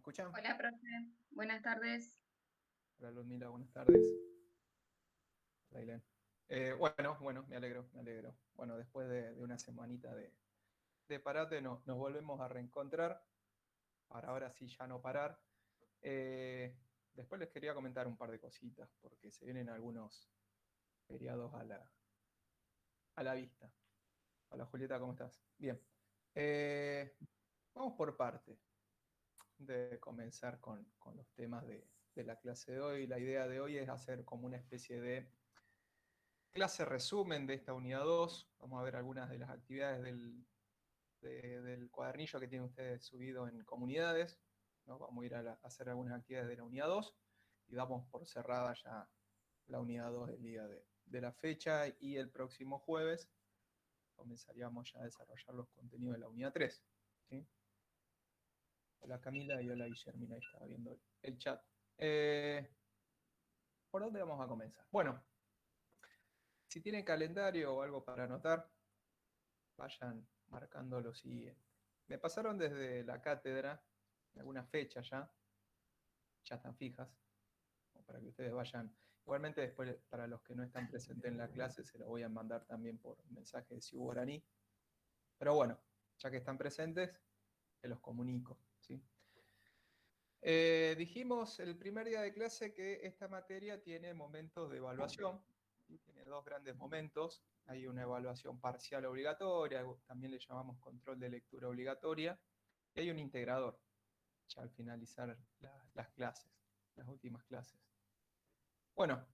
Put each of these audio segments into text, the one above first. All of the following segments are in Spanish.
escuchan? Hola, profe. Buenas tardes. Hola Ludmila, buenas tardes. Hola Ailén. Bueno, me alegro, me alegro. Bueno, después de una semanita de parate nos volvemos a reencontrar, para ahora sí ya no parar. Eh, Después les quería comentar un par de cositas, porque se vienen algunos feriados a la vista. Hola Julieta, ¿cómo estás? Bien. Eh, Vamos por parte de comenzar con los temas de la clase de hoy. La idea de hoy es hacer como una especie de clase resumen de esta unidad 2. Vamos a ver algunas de las actividades del cuadernillo que tienen ustedes subido en comunidades, ¿no? Vamos a ir a hacer algunas actividades de la unidad 2 y damos por cerrada ya la unidad 2 del día de la fecha, y el próximo jueves comenzaríamos ya a desarrollar los contenidos de la unidad 3. ¿Sí? Hola Camila y hola Guillermina, ahí estaba viendo el chat. ¿Por dónde vamos a comenzar? Bueno, si tienen calendario o algo para anotar, vayan marcando lo siguiente. Me pasaron desde la cátedra algunas fechas ya están fijas, como para que ustedes vayan. Igualmente después, para los que no están presentes en la clase, se lo voy a mandar también por mensaje de Ciu Guaraní. Pero bueno, ya que están presentes, se los comunico. ¿Sí? Dijimos el primer día de clase que esta materia tiene momentos de evaluación. ¿Sí? Tiene dos grandes momentos. Hay una evaluación parcial obligatoria, también le llamamos control de lectura obligatoria, y hay un integrador, ya al finalizar las clases, las últimas clases. Bueno,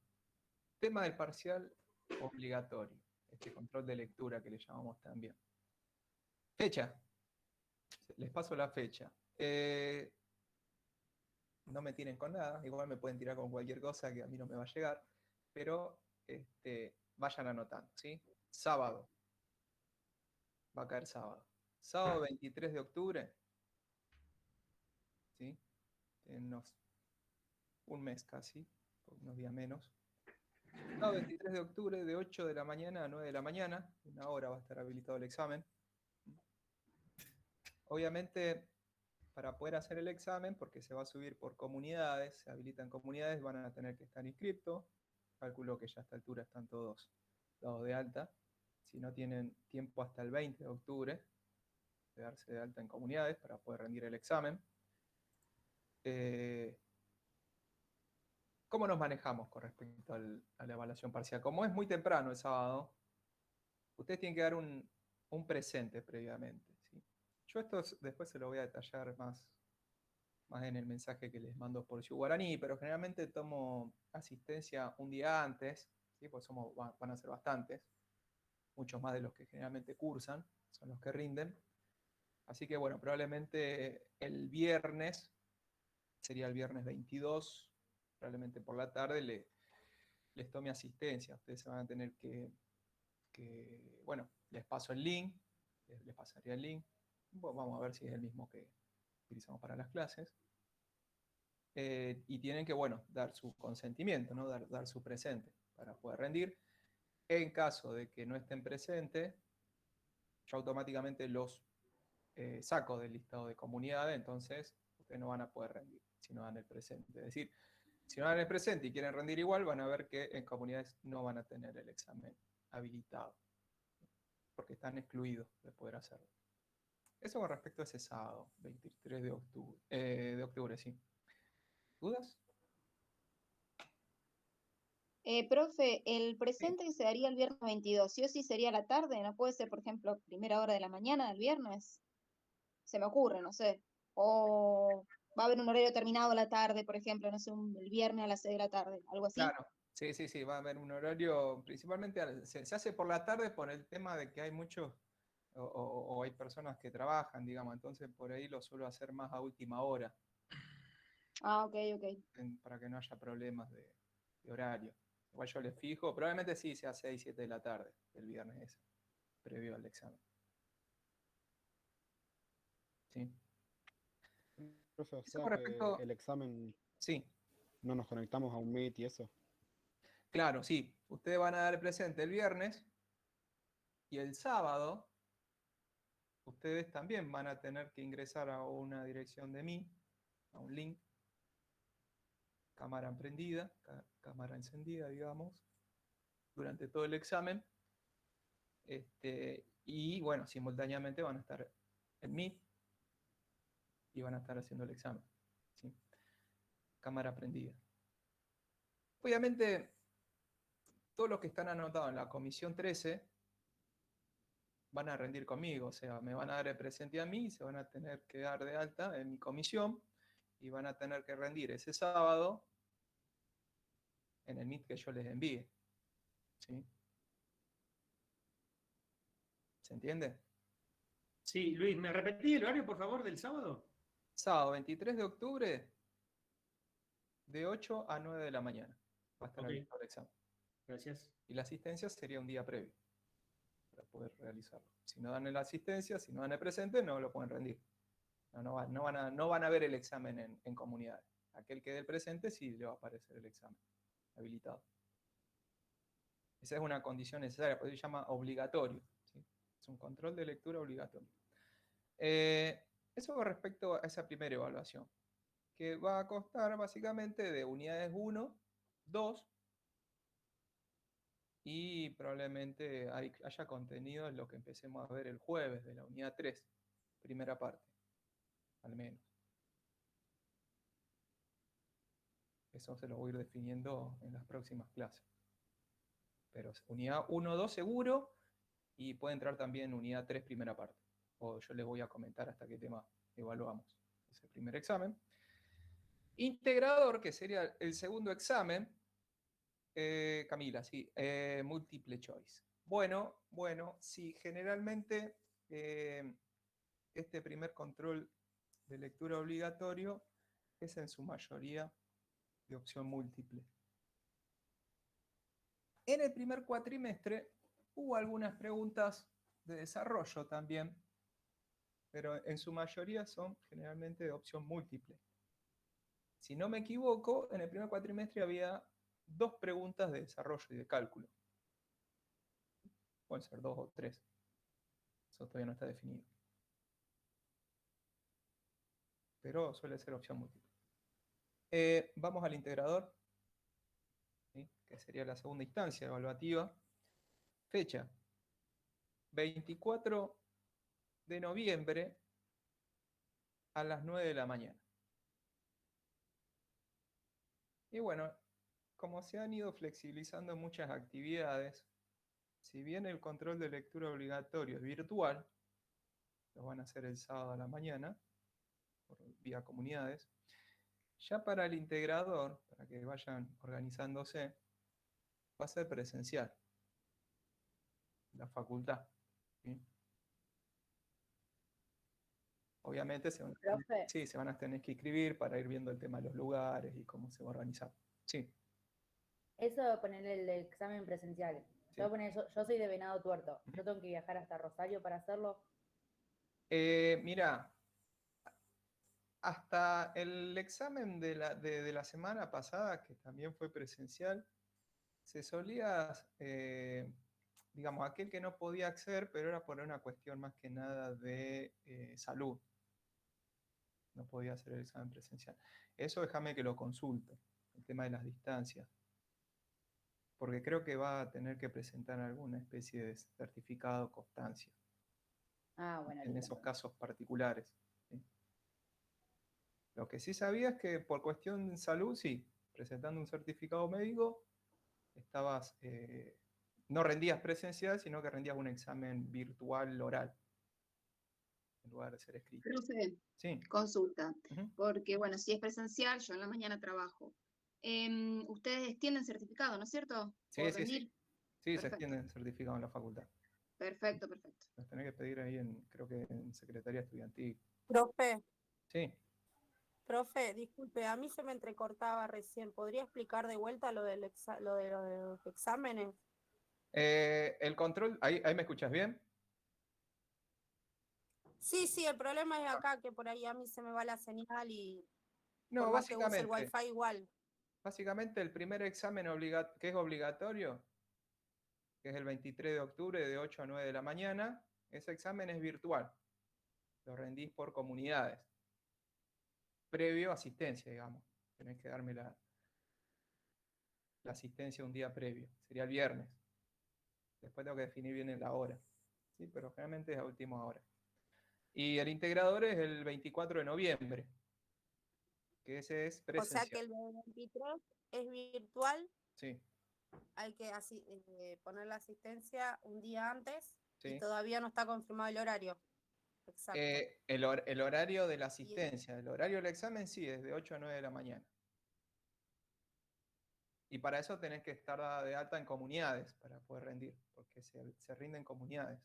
tema del parcial obligatorio, este control de lectura que le llamamos también. Fecha, les paso la fecha. No me tiren con nada, igual me pueden tirar con cualquier cosa que a mí no me va a llegar, pero vayan anotando, ¿sí? Sábado, va a caer sábado. Sábado 23 de octubre, ¿sí? En un mes casi, unos días menos. Sábado 23 de octubre, de 8 de la mañana a 9 de la mañana, una hora va a estar habilitado el examen. Obviamente, para poder hacer el examen, porque se va a subir por comunidades, se habilitan comunidades, van a tener que estar inscriptos. Calculo que ya a esta altura están todos dados de alta. Si no, tienen tiempo hasta el 20 de octubre de darse de alta en comunidades para poder rendir el examen. ¿Cómo nos manejamos con respecto a la evaluación parcial? Como es muy temprano el sábado, ustedes tienen que dar un presente previamente. ¿Sí? Yo esto después se lo voy a detallar más en el mensaje que les mando por Ciu Guaraní, pero generalmente tomo asistencia un día antes, ¿sí? Pues van a ser bastantes, muchos más de los que generalmente cursan, son los que rinden. Así que bueno, probablemente el viernes, sería el viernes 22, probablemente por la tarde les tome asistencia. Ustedes se van a tener bueno, les paso el link, les pasaría el link. Bueno, vamos a ver si es el mismo que utilizamos para las clases. Y tienen que, bueno, dar su consentimiento, ¿no? Dar su presente para poder rendir. En caso de que no estén presentes, yo automáticamente los saco del listado de comunidades, entonces ustedes no van a poder rendir si no dan el presente. Es decir, si no dan el presente y quieren rendir igual, van a ver que en comunidades no van a tener el examen habilitado, porque están excluidos de poder hacerlo. Eso con respecto a ese sábado, 23 de octubre, sí. ¿Dudas? Profe, el Sí. presente que se daría el viernes 22, ¿sí o sí sería la tarde? ¿No puede ser, por ejemplo, primera hora de la mañana del viernes? Se me ocurre, no sé. O va a haber un horario terminado a la tarde, por ejemplo, no sé, el viernes a las 6 de la tarde, algo así. Claro, sí, sí, sí, va a haber un horario, principalmente se hace por la tarde por el tema de que hay muchos o hay personas que trabajan, digamos, entonces por ahí lo suelo hacer más a última hora, Ah, ok, ok. para que no haya problemas de horario. Igual yo les fijo, probablemente sí sea 6, 7 de la tarde, el viernes ese, previo al examen. Sí. Profe, o Eso sea con que respecto, el examen sí, no nos conectamos a un Meet y eso. claro, sí, ustedes van a dar el presente el viernes y el sábado ustedes también van a tener que ingresar a una dirección de mí, a un link, cámara prendida, cámara encendida, digamos, durante todo el examen. Y bueno, simultáneamente van a estar en Meet y van a estar haciendo el examen. ¿Sí? Cámara prendida. Obviamente, todos los que están anotados en la comisión 13 van a rendir conmigo, o sea, me van a dar el presente a mí, se van a tener que dar de alta en mi comisión y van a tener que rendir ese sábado en el Meet que yo les envíe. ¿Sí? ¿Se entiende? Sí, Luis, ¿me repetí el horario, por favor, del sábado? Sábado 23 de octubre, de 8 a 9 de la mañana. Va a estar Ok. abierto el examen. Gracias. Y la asistencia sería un día previo para poder realizarlo. Si no dan la asistencia, si no dan el presente, no lo pueden rendir. No van a ver el examen en comunidades. Aquel que dé el presente sí le va a aparecer el examen habilitado. Esa es una condición necesaria, por eso se llama obligatorio. ¿Sí? Es un control de lectura obligatorio. Eso con respecto a esa primera evaluación, que va a constar básicamente de unidades 1, 2, y probablemente haya contenido en lo que empecemos a ver el jueves de la unidad 3, primera parte, al menos. Eso se lo voy a ir definiendo en las próximas clases. Pero unidad 1, 2 seguro, y puede entrar también unidad 3, primera parte. O yo les voy a comentar hasta qué tema evaluamos ese primer examen. Integrador, que sería el segundo examen. Camila, sí, múltiple choice. Bueno, sí, generalmente este primer control de lectura obligatorio es en su mayoría de opción múltiple. En el primer cuatrimestre hubo algunas preguntas de desarrollo también, pero en su mayoría son generalmente de opción múltiple. Si no me equivoco, en el primer cuatrimestre había 2 preguntas de desarrollo y de cálculo. Pueden ser 2 o 3. Eso todavía no está definido. Pero suele ser opción múltiple. Vamos al integrador, ¿sí? Que sería la segunda instancia evaluativa. Fecha: 24 de noviembre a las 9 de la mañana. Y bueno, como se han ido flexibilizando muchas actividades, si bien el control de lectura obligatorio es virtual, lo van a hacer el sábado a la mañana, por vía comunidades, ya para el integrador, para que vayan organizándose, va a ser presencial, la facultad. ¿Sí? Obviamente se van a tener que inscribir para ir viendo el tema de los lugares y cómo se va a organizar. Sí. Eso de poner el examen presencial. Sí. Yo soy de Venado Tuerto. Yo tengo que viajar hasta Rosario para hacerlo. Mira, hasta el examen de la semana pasada, que también fue presencial, se solía, digamos, aquel que no podía acceder, pero era por una cuestión más que nada de salud. No podía hacer el examen presencial. Eso déjame que lo consulte, el tema de las distancias. Porque creo que va a tener que presentar alguna especie de certificado, constancia. Ah, bueno, En listo. esos casos particulares. ¿Sí? Lo que sí sabía es que por cuestión de salud, sí, presentando un certificado médico, no rendías presencial, sino que rendías un examen virtual oral, en lugar de ser escrito. Profe, Sí. consulta, Ujú. porque bueno, si es presencial, yo en la mañana trabajo. Ustedes tienen certificado, ¿no es cierto? Sí, ¿Puedo sí, sí. rendir? Sí, se Perfecto. extiende certificado en la facultad. Perfecto, perfecto. Los tenés que pedir ahí creo que en Secretaría Estudiantil. Profe, Sí. profe, disculpe, a mí se me entrecortaba recién. ¿Podría explicar de vuelta lo de los exámenes? El control, ¿ahí me escuchas bien? Sí, el problema es acá, que por ahí a mí se me va la señal y por No, más que use el wifi igual. básicamente el primer examen que es obligatorio, que es el 23 de octubre de 8 a 9 de la mañana, ese examen es virtual. Lo rendís por comunidades. previo a asistencia, digamos. Tenés que darme la asistencia un día previo, sería el viernes. Después tengo que definir bien la hora, ¿sí? Pero generalmente es a última hora. Y el integrador es el 24 de noviembre, que ese es O sea que presencial. el de 23 es virtual, Sí, hay que poner la asistencia un día antes y sí. todavía no está confirmado el horario. Exacto. El horario de la Y asistencia, el horario del examen sí, es de 8 a 9 de la mañana. Y para eso tenés que estar dada de alta en comunidades para poder rendir, porque se rinde en comunidades,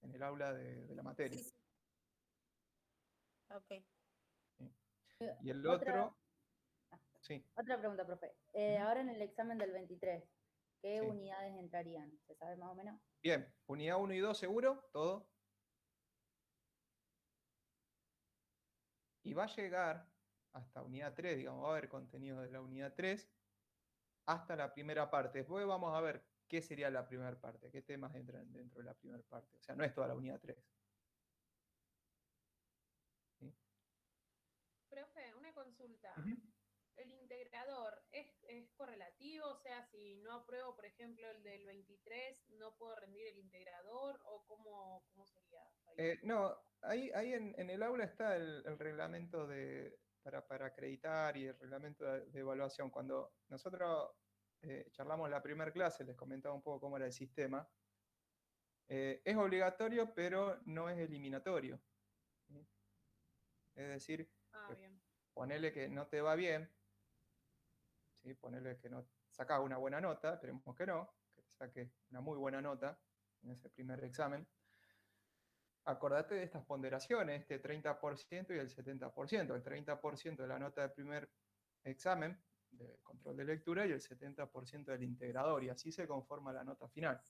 en el aula de la materia. sí, sí. Ok. ¿Sí? Y el Otra, otro, sí. otra pregunta, profe. Ujú. Ahora en el examen del 23, ¿qué Sí. unidades entrarían? ¿Se sabe más o menos? Bien, unidad 1 y 2 seguro, todo. Y va a llegar hasta unidad 3, digamos, va a haber contenido de la unidad 3 hasta la primera parte. Después vamos a ver qué sería la primera parte, qué temas entran dentro de la primera parte. O sea, no es toda la unidad 3. ¿Sí? Profe, una consulta. Ujú. ¿El integrador es correlativo? O sea, si no apruebo, por ejemplo, el del 23, ¿no puedo rendir el integrador? ¿O cómo sería ahí? No, ahí en el aula está el reglamento para acreditar y el reglamento de evaluación. Cuando nosotros charlamos la primera clase, les comentaba un poco cómo era el sistema. Es obligatorio, pero no es eliminatorio. ¿Sí? Es decir, Ah, que bien. ponele que no te va bien, ¿sí? Ponele que no sacas una buena nota, esperemos que no, que saques una muy buena nota en ese primer examen. Acordate de estas ponderaciones, este 30% y el 70%. El 30% de la nota del primer examen, de control de lectura, y el 70% del integrador, y así se conforma la nota final.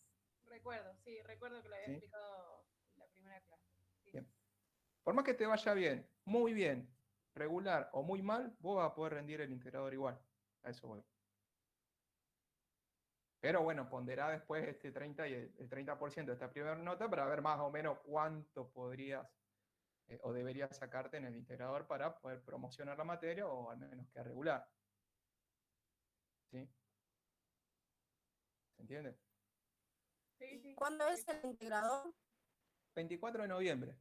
Recuerdo que lo había ¿Sí? explicado en la primera clase. Sí. Bien. Por más que te vaya bien, regular o muy mal, vos vas a poder rendir el integrador igual. A eso voy. Pero bueno, ponderá después este 30 y el 30% de esta primera nota para ver más o menos cuánto podrías o deberías sacarte en el integrador para poder promocionar la materia o al menos quedar regular. ¿Sí? ¿Se entiende? Sí, ¿Y sí. cuándo es el integrador? 24 de noviembre,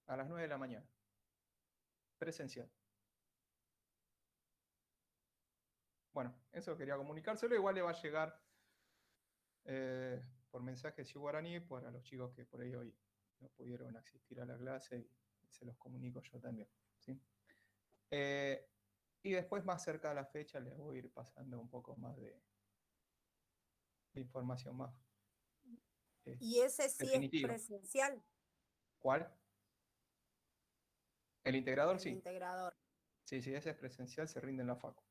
a las 9 de la mañana. Presencial. Bueno, eso quería comunicárselo. Igual le va a llegar por mensaje si guaraní para los chicos que por ahí hoy no pudieron asistir a la clase y se los comunico yo también. ¿Sí? Y después, más cerca de la fecha, les voy a ir pasando un poco más de información más Y ese sí es definitiva. presencial, ¿Cuál? El integrador, el sí. integrador. Sí, sí, ese es presencial, se rinde en la facu.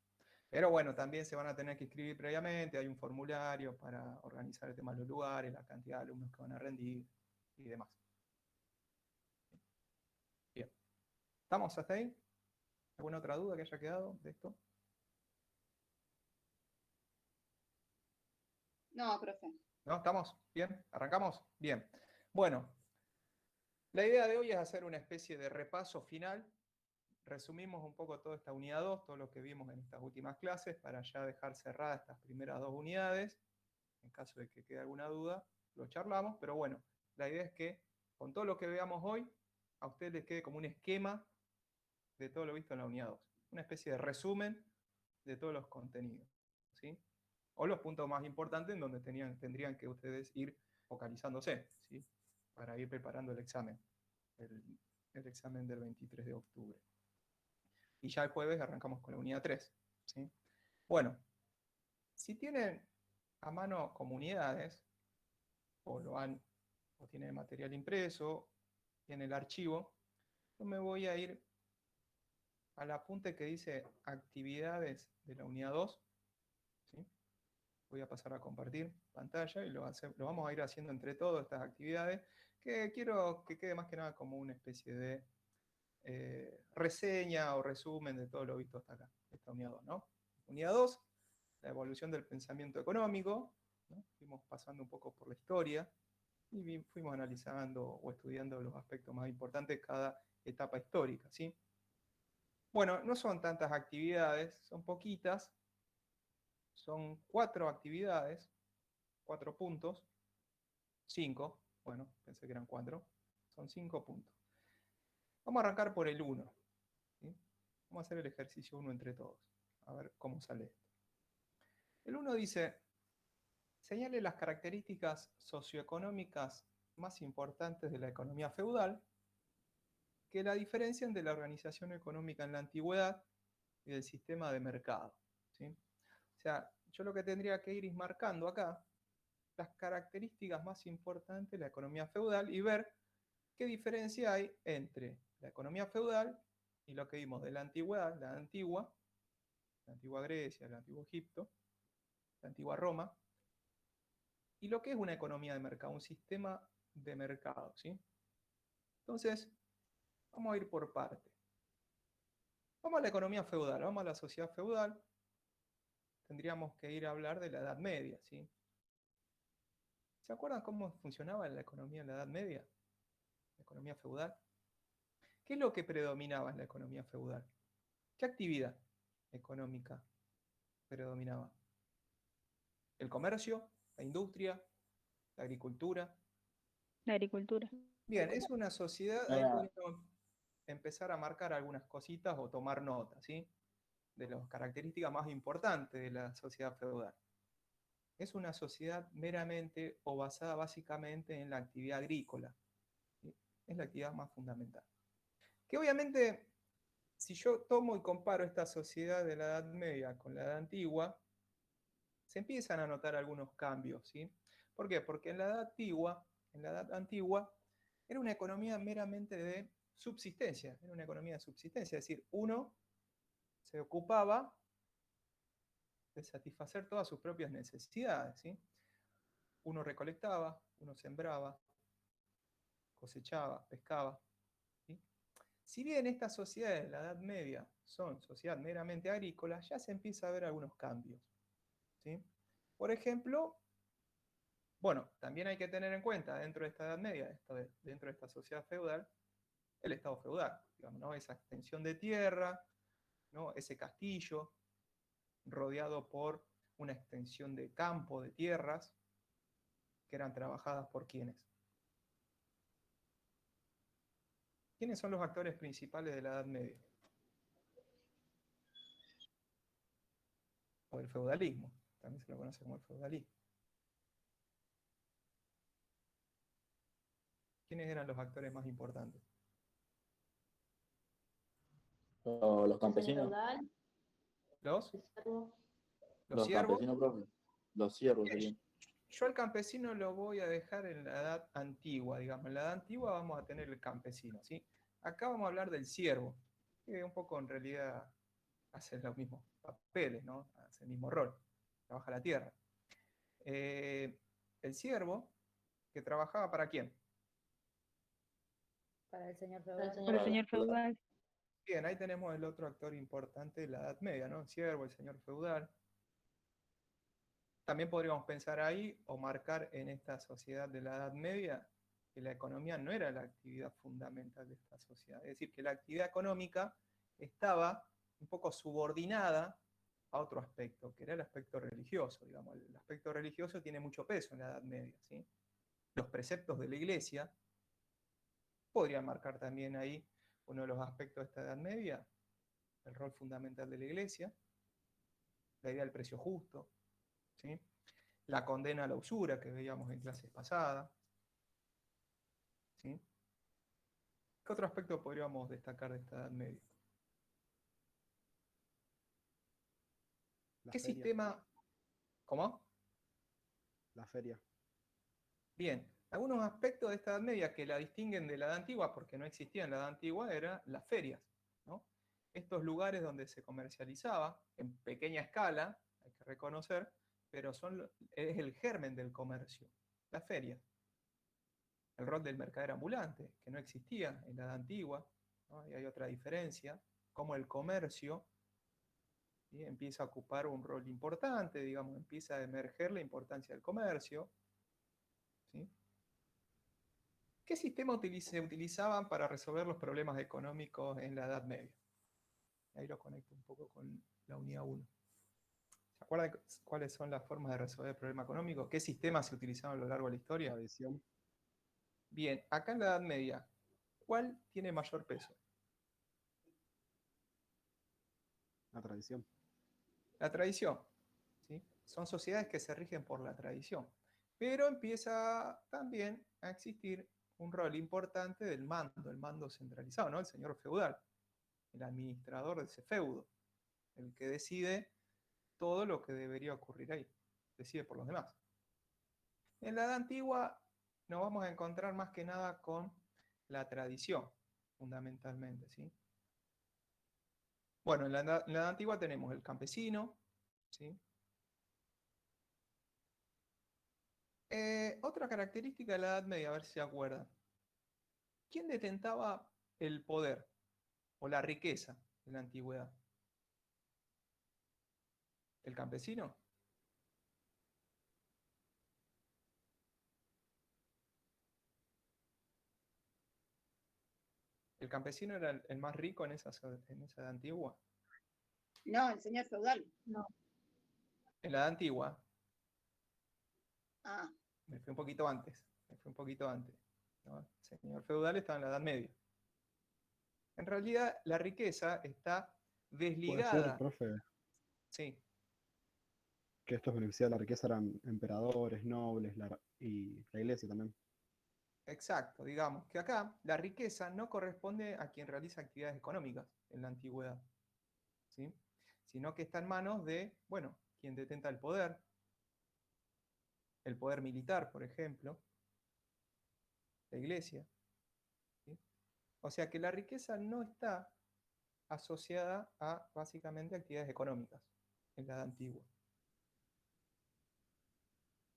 Pero bueno, también se van a tener que inscribir previamente, hay un formulario para organizar el tema de los lugares, la cantidad de alumnos que van a rendir y demás. Bien. ¿Estamos hasta ahí? ¿Alguna otra duda que haya quedado de esto? No, profe. ¿No? ¿Estamos? ¿Bien? ¿Arrancamos? Bien. Bueno, la idea de hoy es hacer una especie de repaso final. Resumimos un poco toda esta unidad 2, todo lo que vimos en estas últimas clases, para ya dejar cerradas estas primeras dos unidades. En caso de que quede alguna duda, lo charlamos, pero bueno, la idea es que con todo lo que veamos hoy, a ustedes les quede como un esquema de todo lo visto en la unidad 2. Una especie de resumen de todos los contenidos. ¿Sí? O los puntos más importantes en donde tendrían que ustedes ir focalizándose, ¿sí? Para ir preparando el examen, el examen del 23 de octubre. Y ya el jueves arrancamos con la unidad 3. ¿Sí? Bueno, si tienen a mano comunidades, o tienen material impreso, tienen el archivo, yo me voy a ir al apunte que dice actividades de la unidad 2. ¿Sí? Voy a pasar a compartir pantalla y lo vamos a ir haciendo entre todos estas actividades, que quiero que quede más que nada como una especie de reseña o resumen de todo lo visto hasta acá, esta unidad 2, ¿no? Unidad 2, la evolución del pensamiento económico, ¿no? Fuimos pasando un poco por la historia y fuimos analizando o estudiando los aspectos más importantes de cada etapa histórica, ¿sí? Bueno, no son tantas actividades, son poquitas, son 4 actividades, 4 puntos, 5, bueno, pensé que eran 4, son 5 puntos. Vamos a arrancar por el 1. ¿Sí? Vamos a hacer el ejercicio 1 entre todos, a ver cómo sale esto. El 1 dice, señale las características socioeconómicas más importantes de la economía feudal que la diferencian de la organización económica en la antigüedad y del sistema de mercado. ¿Sí? O sea, yo lo que tendría que ir es marcando acá las características más importantes de la economía feudal y ver qué diferencia hay entre la economía feudal y lo que vimos de la antigüedad, la antigua Grecia, el antiguo Egipto, la antigua Roma, y lo que es una economía de mercado, un sistema de mercado. ¿Sí? Entonces, vamos a ir por partes. Vamos a la economía feudal, vamos a la sociedad feudal. Tendríamos que ir a hablar de la Edad Media. ¿Sí? ¿Se acuerdan cómo funcionaba la economía en la Edad Media? La economía feudal. ¿Qué es lo que predominaba en la economía feudal? ¿Qué actividad económica predominaba? ¿El comercio? ¿La industria? ¿La agricultura? La agricultura. Bien, es una sociedad, ahí podríamos empezar a marcar algunas cositas o tomar notas, ¿sí? De las características más importantes de la sociedad feudal. Es una sociedad meramente o basada básicamente en la actividad agrícola. ¿Sí? Es la actividad más fundamental. Que obviamente, si yo tomo y comparo esta sociedad de la Edad Media con la Edad Antigua, se empiezan a notar algunos cambios. ¿Sí? ¿Por qué? Porque en la Edad Antigua, era una economía meramente de subsistencia, era una economía de subsistencia, es decir, uno se ocupaba de satisfacer todas sus propias necesidades. ¿Sí? Uno recolectaba, uno sembraba, cosechaba, pescaba. ¿Sí? Si bien estas sociedades de la Edad Media son sociedades meramente agrícolas, ya se empieza a ver algunos cambios. ¿Sí? Por ejemplo, bueno, también hay que tener en cuenta dentro de esta Edad Media, dentro de esta sociedad feudal, el Estado feudal, digamos, ¿no? Esa extensión de tierra, ¿no? Ese castillo rodeado por una extensión de campo, de tierras, que eran trabajadas por ¿quiénes? ¿Quiénes son los actores principales de la Edad Media? O el feudalismo, también se lo conoce como el feudalismo. ¿Quiénes eran los actores más importantes? Los campesinos. ¿Los Los siervos? campesinos, profe. Los siervos Bien, serían. yo al campesino lo voy a dejar en la Edad Antigua, digamos. En la Edad Antigua vamos a tener el campesino, ¿sí? Acá vamos a hablar del siervo, que un poco en realidad hace los mismos papeles, ¿no? Hace el mismo rol, trabaja la tierra. El siervo, que trabajaba ¿para quién? Para el señor feudal. Por el señor feudal. Bien, ahí tenemos el otro actor importante de la Edad Media, ¿no? El siervo, el señor feudal. También podríamos pensar ahí o marcar en esta sociedad de la Edad Media que la economía no era la actividad fundamental de esta sociedad. Es decir, que la actividad económica estaba un poco subordinada a otro aspecto, que era el aspecto religioso. Digamos. El aspecto religioso tiene mucho peso en la Edad Media. ¿Sí? Los preceptos de la Iglesia podrían marcar también ahí uno de los aspectos de esta Edad Media, el rol fundamental de la Iglesia, la idea del precio justo, ¿sí? La condena a la usura que veíamos en clases pasadas. ¿Sí? ¿Qué otro aspecto podríamos destacar de esta Edad Media? La ¿Qué feria. sistema? ¿Cómo? La feria. Bien, algunos aspectos de esta Edad Media que la distinguen de la Edad Antigua, porque no existía en la Edad Antigua, eran las ferias, ¿no? Estos lugares donde se comercializaba, en pequeña escala, hay que reconocer, pero es el germen del comercio, las ferias. El rol del mercader ambulante, que no existía en la Edad Antigua, ¿no? Y hay otra diferencia, como el comercio, ¿sí? Empieza a ocupar un rol importante, digamos, empieza a emerger la importancia del comercio. ¿Sí? ¿Qué sistema se utilizaban para resolver los problemas económicos en la Edad Media? Ahí lo conecto un poco con la unidad 1. ¿Se acuerdan cuáles son las formas de resolver el problema económico? ¿Qué sistemas se utilizaron a lo largo de la historia? Tradición. Bien, acá en la Edad Media, ¿cuál tiene mayor peso? La tradición. La tradición. ¿Sí? Son sociedades que se rigen por la tradición. Pero empieza también a existir un rol importante del mando, el mando centralizado, ¿no? El señor feudal, el administrador de ese feudo, el que decide todo lo que debería ocurrir ahí, decide por los demás. En la Edad Antigua nos vamos a encontrar más que nada con la tradición, fundamentalmente, ¿sí? Bueno, en la Edad Antigua tenemos el campesino, ¿sí? Otra característica de la Edad Media, a ver si se acuerdan. ¿Quién detentaba el poder o la riqueza en la antigüedad? ¿El campesino? ¿El campesino era el más rico en esa edad antigua? No, el señor feudal. En la edad antigua, Ah, me fui un poquito antes, ¿no? El señor feudal estaba en la Edad Media. En realidad, la riqueza está Puede ser, desligada. profe, Sí, que estos beneficiados de la riqueza eran emperadores, nobles y la iglesia también. exacto. Digamos que acá la riqueza no corresponde a quien realiza actividades económicas en la antigüedad, ¿sí? Sino que está en manos de, bueno, quien detenta el poder militar, por ejemplo, la iglesia, ¿sí? O sea que la riqueza no está asociada a básicamente actividades económicas en la edad antigua.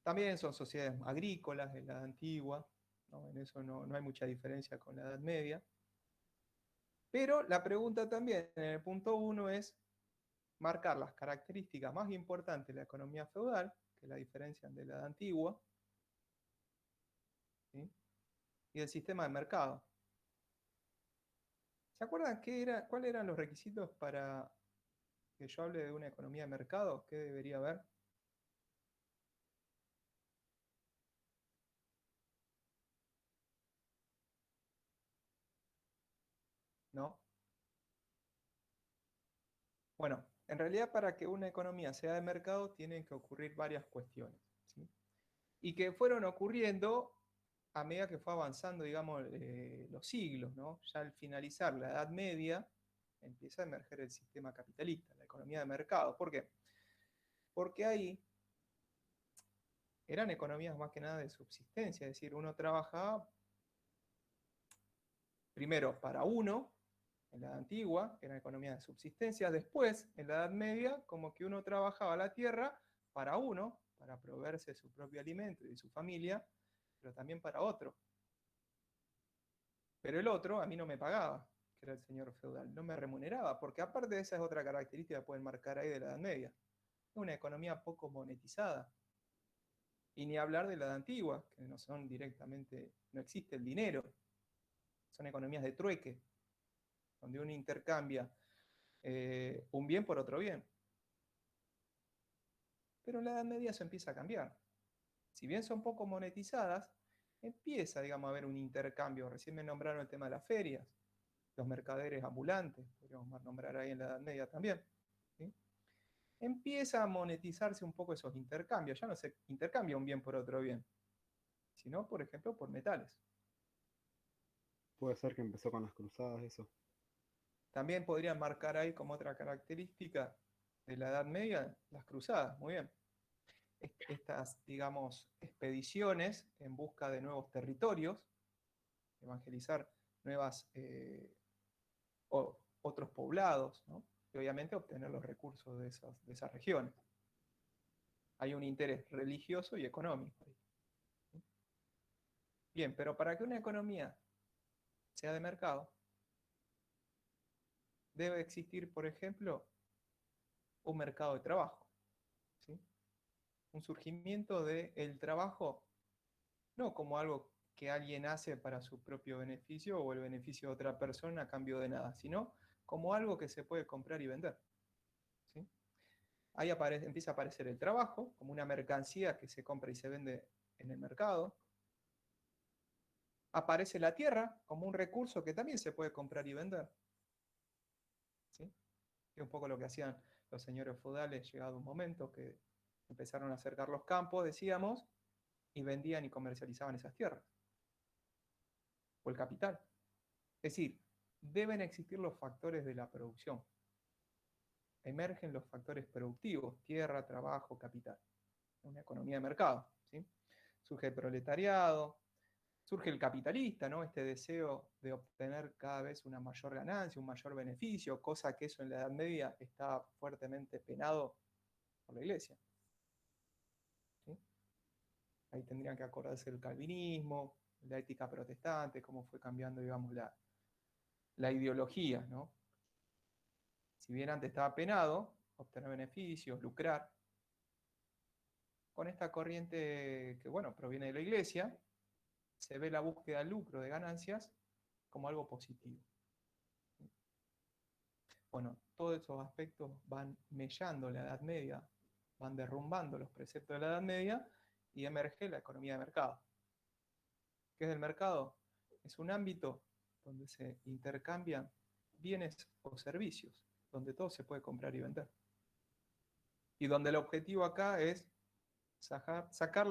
También son sociedades agrícolas en la edad antigua, ¿no? En eso no hay mucha diferencia con la Edad Media. Pero la pregunta también en el punto 1 es marcar las características más importantes de la economía feudal, que la diferencian de la Edad Antigua, ¿sí? Y del sistema de mercado. ¿Se acuerdan cuáles eran los requisitos para que yo hable de una economía de mercado? ¿Qué debería haber? ¿No? Bueno, en realidad para que una economía sea de mercado tienen que ocurrir varias cuestiones, ¿sí? Y que fueron ocurriendo a medida que fue avanzando, digamos, los siglos, ¿no? Ya al finalizar la Edad Media empieza a emerger el sistema capitalista, la economía de mercado. ¿Por qué? Porque ahí eran economías más que nada de subsistencia, es decir, uno trabajaba primero para uno, en la Edad Antigua, que era economía de subsistencia, después, en la Edad Media, como que uno trabajaba la tierra para uno, para proveerse su propio alimento y de su familia, pero también para otro. Pero el otro a mí no me pagaba, que era el señor feudal, no me remuneraba, porque aparte de esa es otra característica que pueden marcar ahí de la Edad Media. Es una economía poco monetizada. Y ni hablar de la Edad Antigua, que no son directamente, no existe el dinero. Son economías de trueque, donde uno intercambia un bien por otro bien. Pero en la Edad Media eso empieza a cambiar. Si bien son poco monetizadas, empieza, digamos, a haber un intercambio. Recién me nombraron el tema de las ferias, los mercaderes ambulantes, podríamos nombrar ahí en la Edad Media también, ¿sí? Empieza a monetizarse un poco esos intercambios. Ya no se intercambia un bien por otro bien, sino, por ejemplo, por metales. Puede ser que empezó con las cruzadas, eso. También podrían marcar ahí como otra característica de la Edad Media las cruzadas, muy bien. Estas, digamos, expediciones en busca de nuevos territorios, evangelizar nuevas otros poblados, ¿no? Y obviamente obtener los recursos de esas regiones. Hay un interés religioso y económico ahí. Bien, pero para que una economía sea de mercado, debe existir, por ejemplo, un mercado de trabajo, ¿sí? Un surgimiento del trabajo no como algo que alguien hace para su propio beneficio o el beneficio de otra persona a cambio de nada, sino como algo que se puede comprar y vender. ¿Sí? Ahí empieza a aparecer el trabajo como una mercancía que se compra y se vende en el mercado. Aparece la tierra como un recurso que también se puede comprar y vender. ¿Sí? Que es un poco lo que hacían los señores feudales llegado un momento que empezaron a acercar los campos, decíamos, y vendían y comercializaban esas tierras. O el capital. Es decir, deben existir los factores de la producción. Emergen los factores productivos, tierra, trabajo, capital. Una economía de mercado. ¿Sí? Surge el proletariado, surge el capitalista, ¿no? Este deseo de obtener cada vez una mayor ganancia, un mayor beneficio, cosa que eso en la Edad Media estaba fuertemente penado por la Iglesia. ¿Sí? Ahí tendrían que acordarse del calvinismo, la ética protestante, cómo fue cambiando, digamos, la ideología, ¿no? Si bien antes estaba penado, obtener beneficios, lucrar, con esta corriente que, bueno, proviene de la Iglesia, se ve la búsqueda de lucro, de ganancias, como algo positivo. Bueno, todos esos aspectos van mellando la Edad Media, van derrumbando los preceptos de la Edad Media y emerge la economía de mercado. ¿Qué es el mercado? Es un ámbito donde se intercambian bienes o servicios, donde todo se puede comprar y vender. Y donde el objetivo acá es sacar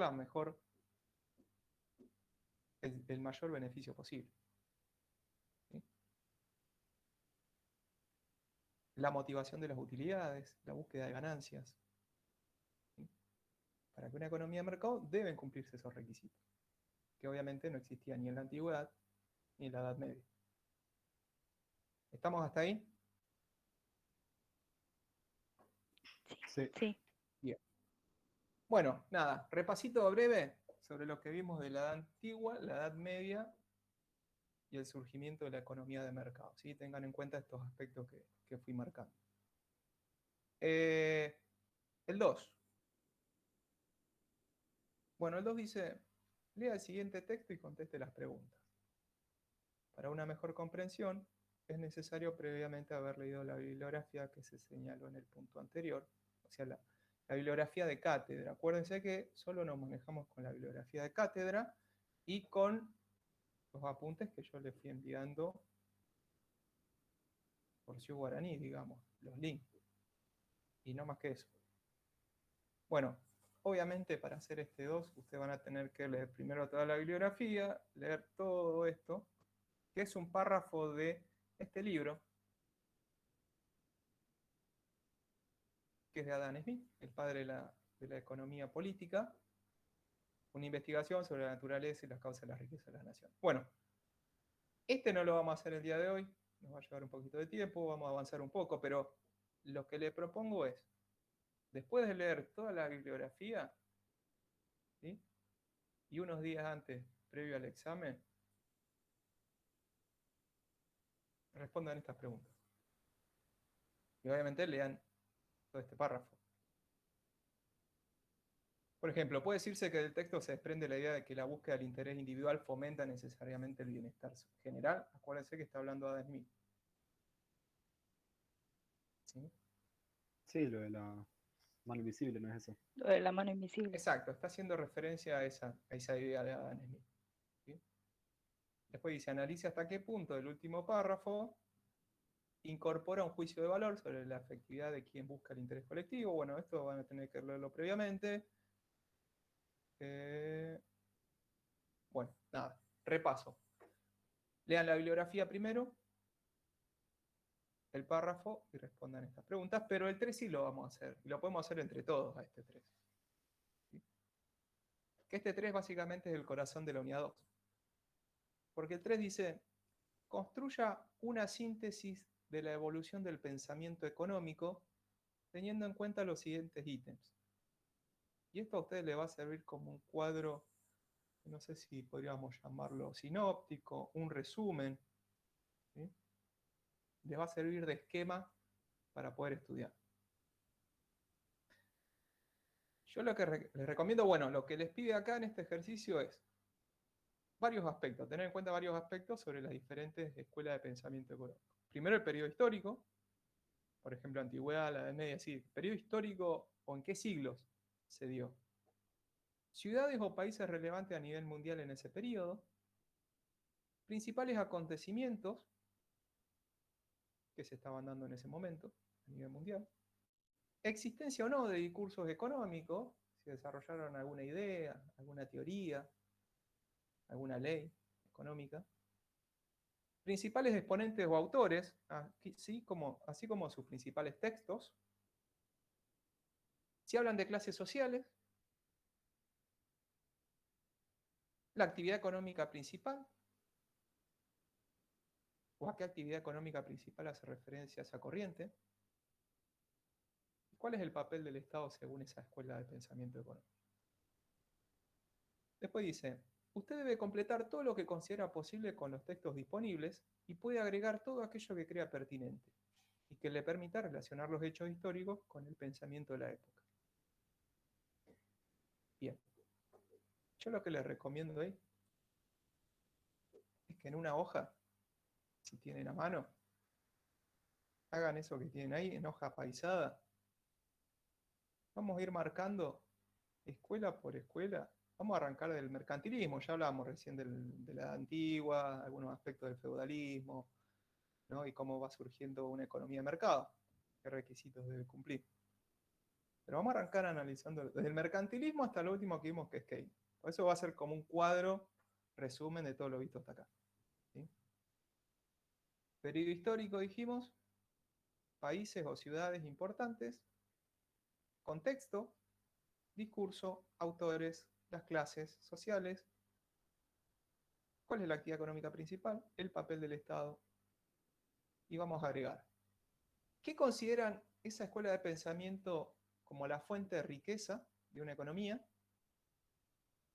el mayor beneficio posible. ¿Sí? La motivación de las utilidades, la búsqueda de ganancias. ¿Sí? Para que una economía de mercado deben cumplirse esos requisitos, que obviamente no existían ni en la antigüedad ni en la Edad Media. ¿Estamos hasta ahí? Sí. Sí. Bien. Bueno, nada, repasito breve sobre lo que vimos de la Edad Antigua, la Edad Media y el surgimiento de la economía de mercado. ¿Sí? Tengan en cuenta estos aspectos que fui marcando. El 2. Bueno, el 2 dice, lea el siguiente texto y conteste las preguntas. Para una mejor comprensión, es necesario previamente haber leído la bibliografía que se señaló en el punto anterior, o sea, la bibliografía de cátedra. Acuérdense que solo nos manejamos con la bibliografía de cátedra y con los apuntes que yo les fui enviando por Ciudad Guaraní, digamos, los links. Y no más que eso. Bueno, obviamente para hacer este 2, ustedes van a tener que leer primero toda la bibliografía, leer todo esto, que es un párrafo de este libro, que es de Adam Smith, el padre de la economía política, una investigación sobre la naturaleza y las causas de la riqueza de las naciones. Bueno, este no lo vamos a hacer el día de hoy, nos va a llevar un poquito de tiempo, vamos a avanzar un poco, pero lo que le propongo es, después de leer toda la bibliografía, ¿sí? Y unos días antes, previo al examen, respondan estas preguntas. Y obviamente lean todo este párrafo. Por ejemplo, puede decirse que del texto se desprende la idea de que la búsqueda del interés individual fomenta necesariamente el bienestar general. Acuérdense que está hablando Adam Smith. ¿Sí? Sí, lo de la mano invisible, ¿no es eso? Lo de la mano invisible. Exacto, está haciendo referencia a esa idea de Adam Smith. ¿Sí? Después dice, analice hasta qué punto el último párrafo incorpora un juicio de valor sobre la efectividad de quien busca el interés colectivo. Bueno, esto van a tener que leerlo previamente. Bueno, nada, repaso. Lean la bibliografía primero, el párrafo y respondan estas preguntas, pero el 3 sí lo vamos a hacer, y lo podemos hacer entre todos a este 3. ¿Sí? Que este 3 básicamente es el corazón de la unidad 2. Porque el 3 dice, construya una síntesis de la evolución del pensamiento económico teniendo en cuenta los siguientes ítems. Y esto a ustedes les va a servir como un cuadro, no sé si podríamos llamarlo sinóptico, un resumen, ¿sí? Les va a servir de esquema para poder estudiar. Yo lo que les recomiendo, bueno, lo que les pide acá en este ejercicio es varios aspectos, tener en cuenta varios aspectos sobre las diferentes escuelas de pensamiento económico. Primero el periodo histórico, por ejemplo, antigüedad, la Edad Media, sí. Periodo histórico o en qué siglos se dio. Ciudades o países relevantes a nivel mundial en ese periodo. Principales acontecimientos que se estaban dando en ese momento a nivel mundial. Existencia o no de discursos económicos, si desarrollaron alguna idea, alguna teoría, alguna ley económica. Principales exponentes o autores, así como sus principales textos. Si hablan de clases sociales, la actividad económica principal, o a qué actividad económica principal hace referencia a esa corriente. ¿Cuál es el papel del Estado según esa escuela de pensamiento económico? Después dice, usted debe completar todo lo que considera posible con los textos disponibles y puede agregar todo aquello que crea pertinente y que le permita relacionar los hechos históricos con el pensamiento de la época. Bien. Yo lo que les recomiendo ahí es que en una hoja, si tienen a mano, hagan eso que tienen ahí, en hoja paisada. Vamos a ir marcando escuela por escuela. Vamos a arrancar del mercantilismo, ya hablábamos recién de la edad antigua, algunos aspectos del feudalismo, ¿no? Y cómo va surgiendo una economía de mercado, qué requisitos debe cumplir. Pero vamos a arrancar analizando desde el mercantilismo hasta lo último que vimos, que es Keynes. Por eso va a ser como un cuadro, resumen de todo lo visto hasta acá. ¿Sí? Periodo histórico, dijimos, países o ciudades importantes, contexto, discurso, autores, las clases sociales, cuál es la actividad económica principal, el papel del Estado, y vamos a agregar. ¿Qué consideran esa escuela de pensamiento como la fuente de riqueza de una economía?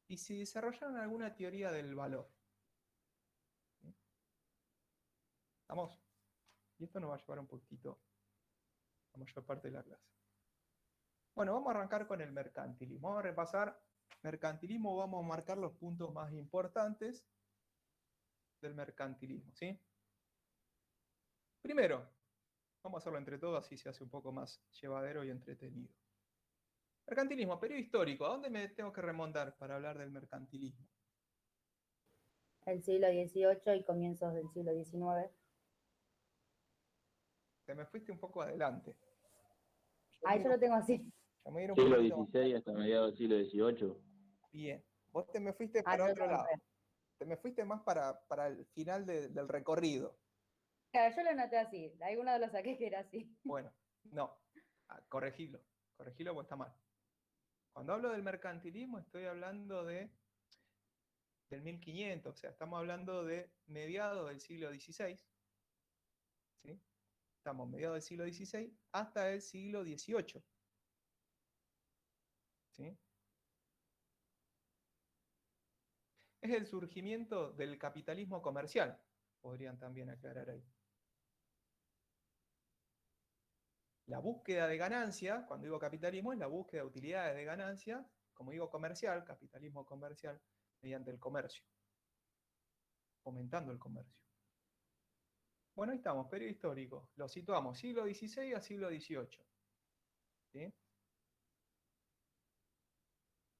Y si desarrollaron alguna teoría del valor. ¿Vamos? Y esto nos va a llevar un poquito la mayor parte de la clase. Bueno, vamos a arrancar con el mercantilismo. Vamos a repasar mercantilismo, vamos a marcar los puntos más importantes del mercantilismo, ¿sí? Primero, vamos a hacerlo entre todos, así se hace un poco más llevadero y entretenido. Mercantilismo, periodo histórico. ¿A dónde me tengo que remontar para hablar del mercantilismo? El siglo XVIII y comienzos del siglo XIX. Te me fuiste un poco adelante. Ahí yo lo tengo así. Yo me voy a ir un Siglo poquito más. XVI hasta mediados del siglo XVIII. Bien. Vos te me fuiste Ah, para yo lo otro tengo lado. acá. Te me fuiste más para el final del recorrido. Claro, yo lo noté así. De alguno lo saqué que era así. Bueno, no. Corregilo. Corregilo porque está mal. Cuando hablo del mercantilismo estoy hablando del 1500. O sea, estamos hablando de mediados del siglo XVI. ¿Sí? Estamos mediados del siglo XVI hasta el siglo XVIII. ¿Sí? Es el surgimiento del capitalismo comercial, podrían también aclarar ahí. La búsqueda de ganancia, cuando digo capitalismo, es la búsqueda de utilidades de ganancia, como digo comercial, capitalismo comercial, mediante el comercio, fomentando el comercio. Bueno, ahí estamos, periodo histórico. Lo situamos siglo XVI a siglo XVIII. ¿Sí?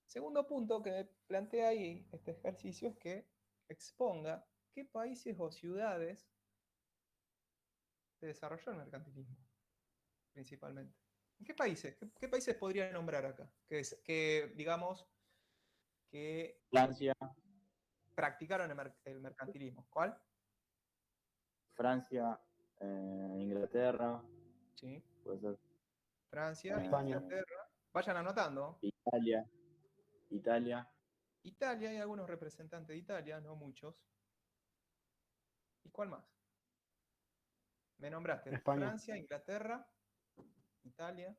Segundo punto que plantea ahí este ejercicio es que exponga qué países o ciudades se desarrolló el mercantilismo, principalmente. ¿En qué países? ¿Qué países podría nombrar acá? Que digamos, que Francia, practicaron el mercantilismo. ¿Cuál? Francia, Inglaterra, Sí. puede ser, Francia, España. Inglaterra. Vayan anotando. Italia, Italia, hay algunos representantes de Italia, no muchos. ¿Y cuál más? Me nombraste España. Francia, Inglaterra, Italia.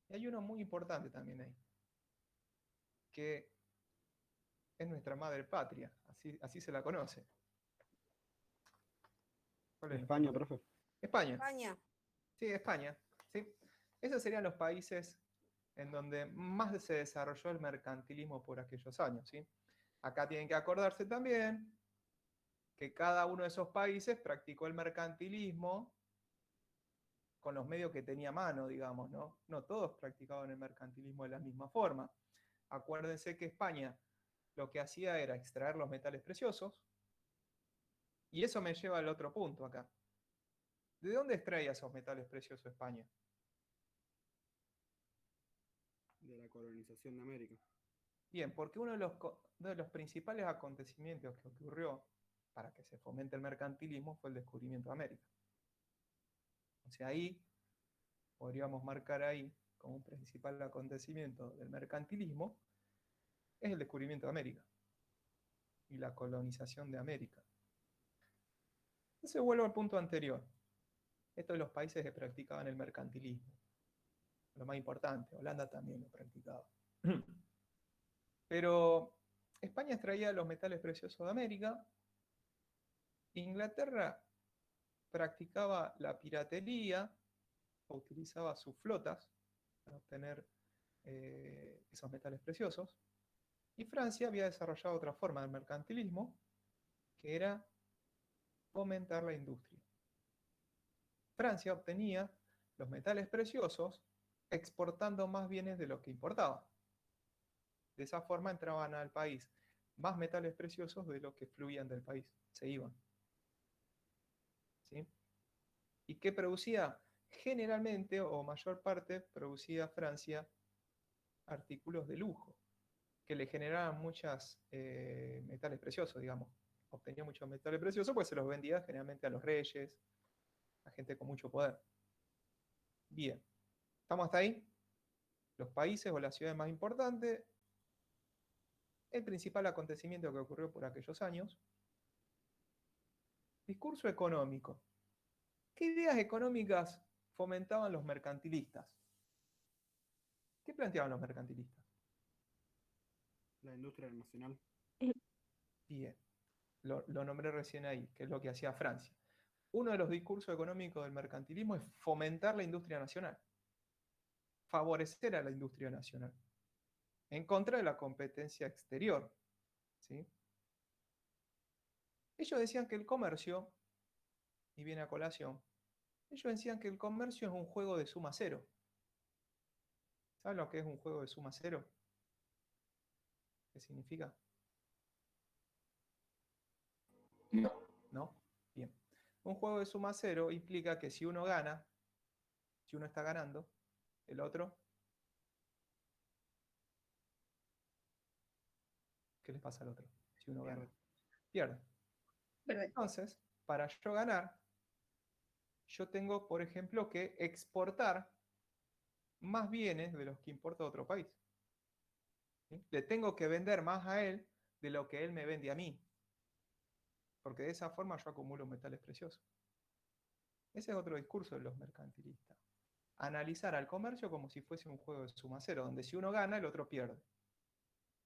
Y hay uno muy importante también ahí, que es nuestra madre patria, así se la conoce. ¿Cuál es España, nuestra madre? profe. España. España. Sí, España. ¿Sí? Esos serían los países en donde más se desarrolló el mercantilismo por aquellos años. ¿Sí? Acá tienen que acordarse también que cada uno de esos países practicó el mercantilismo con los medios que tenía a mano, digamos, ¿no? No todos practicaban el mercantilismo de la misma forma. Acuérdense que España lo que hacía era extraer los metales preciosos, y eso me lleva al otro punto acá. ¿De dónde extraía esos metales preciosos España? De la colonización de América. Bien, porque uno de los principales acontecimientos que ocurrió para que se fomente el mercantilismo fue el descubrimiento de América. O sea, ahí podríamos marcar ahí como un principal acontecimiento del mercantilismo es el descubrimiento de América y la colonización de América. Entonces vuelvo al punto anterior. Estos de los países que practicaban el mercantilismo. Lo más importante, Holanda también lo practicaba. Pero España extraía los metales preciosos de América. Inglaterra practicaba la piratería, o utilizaba sus flotas para obtener esos metales preciosos. Y Francia había desarrollado otra forma del mercantilismo, que era fomentar la industria. Francia obtenía los metales preciosos exportando más bienes de lo que importaba. De esa forma entraban al país más metales preciosos de lo que fluían del país, se iban. ¿Sí? ¿Y qué producía? Generalmente, o mayor parte, producía Francia artículos de lujo, que le generaban muchos metales preciosos, digamos. Obtenía muchos metales preciosos, pues se los vendía generalmente a los reyes, a gente con mucho poder. Bien, ¿estamos hasta ahí? Los países o las ciudades más importantes, el principal acontecimiento que ocurrió por aquellos años. Discurso económico. ¿Qué ideas económicas fomentaban los mercantilistas? ¿Qué planteaban los mercantilistas? La industria nacional. Bien, lo nombré recién ahí, que es lo que hacía Francia. Uno de los discursos económicos del mercantilismo es fomentar la industria nacional, favorecer a la industria nacional, en contra de la competencia exterior. ¿Sí? Ellos decían que el comercio, y viene a colación, ellos decían que el comercio es un juego de suma cero. ¿Saben lo que es un juego de suma cero? ¿Qué significa? No. ¿No? Bien. Un juego de suma cero implica que si uno gana, si uno está ganando, el otro, ¿qué le pasa al otro? Si uno gana, pierde. Entonces, para yo ganar, yo tengo, por ejemplo, que exportar más bienes de los que importa otro país. ¿Sí? Le tengo que vender más a él de lo que él me vende a mí. Porque de esa forma yo acumulo metales preciosos. Ese es otro discurso de los mercantilistas. Analizar al comercio como si fuese un juego de suma cero, donde si uno gana, el otro pierde.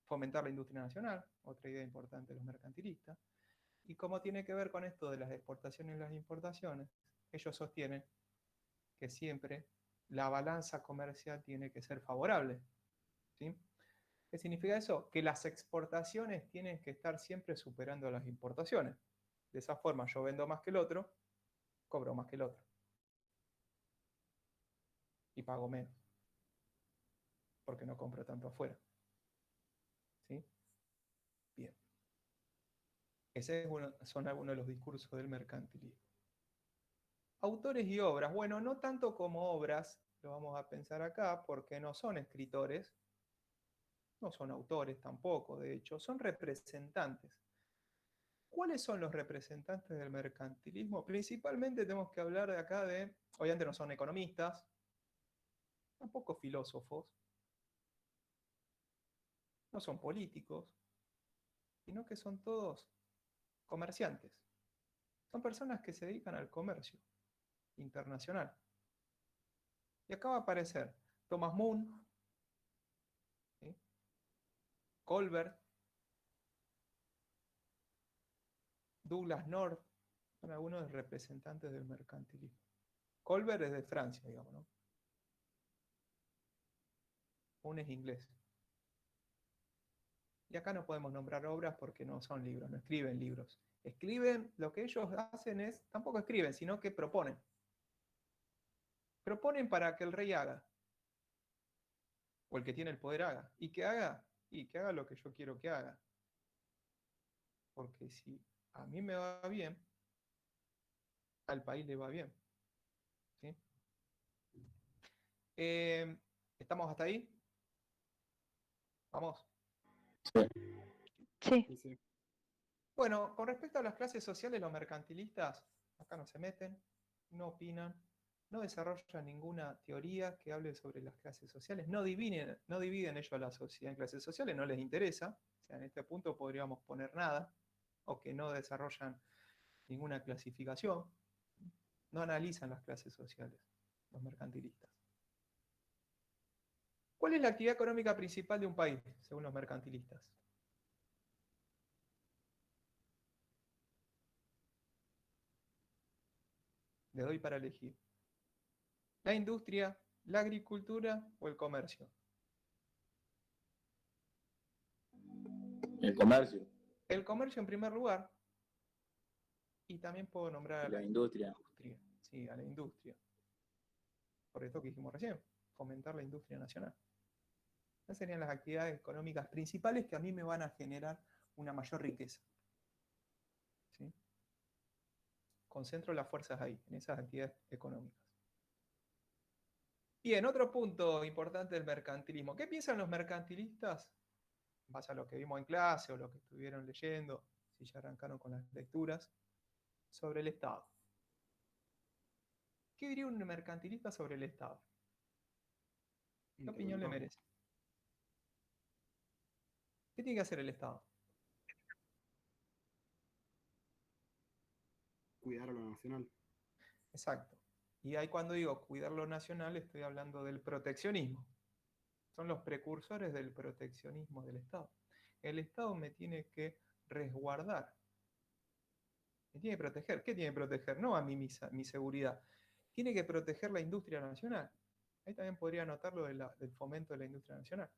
Fomentar la industria nacional, otra idea importante de los mercantilistas. Y como tiene que ver con esto de las exportaciones y las importaciones, ellos sostienen que siempre la balanza comercial tiene que ser favorable. ¿Sí? ¿Qué significa eso? Que las exportaciones tienen que estar siempre superando a las importaciones. De esa forma yo vendo más que el otro, cobro más que el otro. Y pago menos. Porque no compro tanto afuera. ¿Sí? Bien. Esos son algunos de los discursos del mercantilismo. Autores y obras. Bueno, no tanto como obras, lo vamos a pensar acá, porque no son escritores, no son autores tampoco, de hecho, son representantes. ¿Cuáles son los representantes del mercantilismo? Principalmente tenemos que hablar de acá de, obviamente no son economistas, tampoco filósofos, no son políticos, sino que son todos comerciantes. Son personas que se dedican al comercio internacional. Y acá va a aparecer Thomas Moon, ¿sí? Colbert, Douglas North, son algunos de los representantes del mercantilismo. Colbert es de Francia, digamos, ¿no? Moon es inglés. Y acá no podemos nombrar obras porque no son libros, no escriben libros. Escriben, lo que ellos hacen es, tampoco escriben, sino que proponen. Proponen para que el rey haga, o el que tiene el poder haga. ¿Y que haga? Y que haga lo que yo quiero que haga. Porque si a mí me va bien, al país le va bien. ¿Sí? ¿Estamos hasta ahí? Vamos. Sí. Sí, sí. Bueno, con respecto a las clases sociales, los mercantilistas acá no se meten, no opinan, no desarrollan ninguna teoría que hable sobre las clases sociales, no dividen ellos la sociedad en clases sociales, no les interesa. O sea, en este punto podríamos poner nada, o que no desarrollan ninguna clasificación, no analizan las clases sociales, los mercantilistas. ¿Cuál es la actividad económica principal de un país, según los mercantilistas? Le doy para elegir. ¿La industria, la agricultura o el comercio? El comercio, El comercio en primer lugar, y también puedo nombrar a la la industria. industria, sí, a la industria. Por esto que dijimos recién, fomentar la industria nacional. Esas serían las actividades económicas principales que a mí me van a generar una mayor riqueza. ¿Sí? Concentro las fuerzas ahí, en esas actividades económicas. Bien, otro punto importante del mercantilismo. ¿Qué piensan los mercantilistas? En base a lo que vimos en clase o lo que estuvieron leyendo, si ya arrancaron con las lecturas, sobre el Estado. ¿Qué diría un mercantilista sobre el Estado? ¿Qué opinión le merece? ¿Qué tiene que hacer el Estado? Cuidar a lo nacional. Exacto. Y ahí cuando digo cuidar lo nacional, estoy hablando del proteccionismo. Son los precursores del proteccionismo del Estado. El Estado me tiene que resguardar, me tiene que proteger. ¿Qué tiene que proteger? No a mí mi seguridad. Tiene que proteger la industria nacional. Ahí también podría anotar lo del fomento de la industria nacional.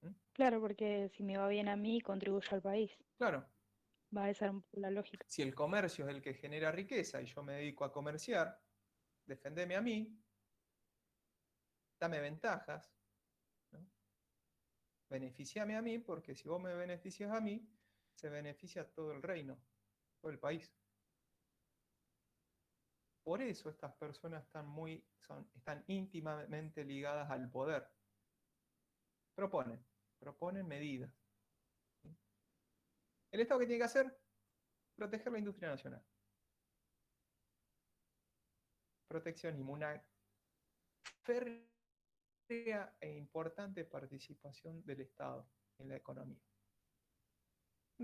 ¿Mm? Claro, porque si me va bien a mí, contribuyo al país. Claro, Va a ser un poco la lógica. si el comercio es el que genera riqueza y yo me dedico a comerciar, defendeme a mí, dame ventajas, ¿no? Beneficiame a mí, porque si vos me beneficias a mí, se beneficia todo el reino, todo el país. Por eso estas personas están íntimamente ligadas al poder. Proponen medidas. ¿Sí? ¿El Estado qué tiene que hacer? Proteger la industria nacional. Proteccionismo, una férrea e importante participación del Estado en la economía.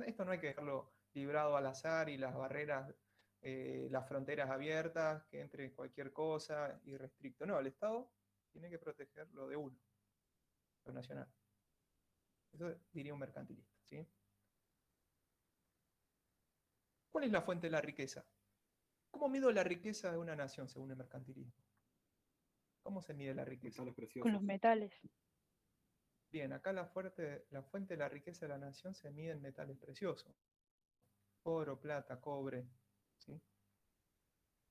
Esto no hay que dejarlo librado al azar y las barreras, las fronteras abiertas, que entre cualquier cosa irrestricto. No, el Estado tiene que proteger lo de uno, lo nacional. Eso diría un mercantilista. ¿Sí? ¿Cuál es la fuente de la riqueza? ¿Cómo mido la riqueza de una nación según el mercantilismo? ¿Cómo se mide la riqueza? Metales Con preciosos. los metales. Bien, acá la fuente de la riqueza de la nación se mide en metales preciosos. Oro, plata, cobre. ¿Sí?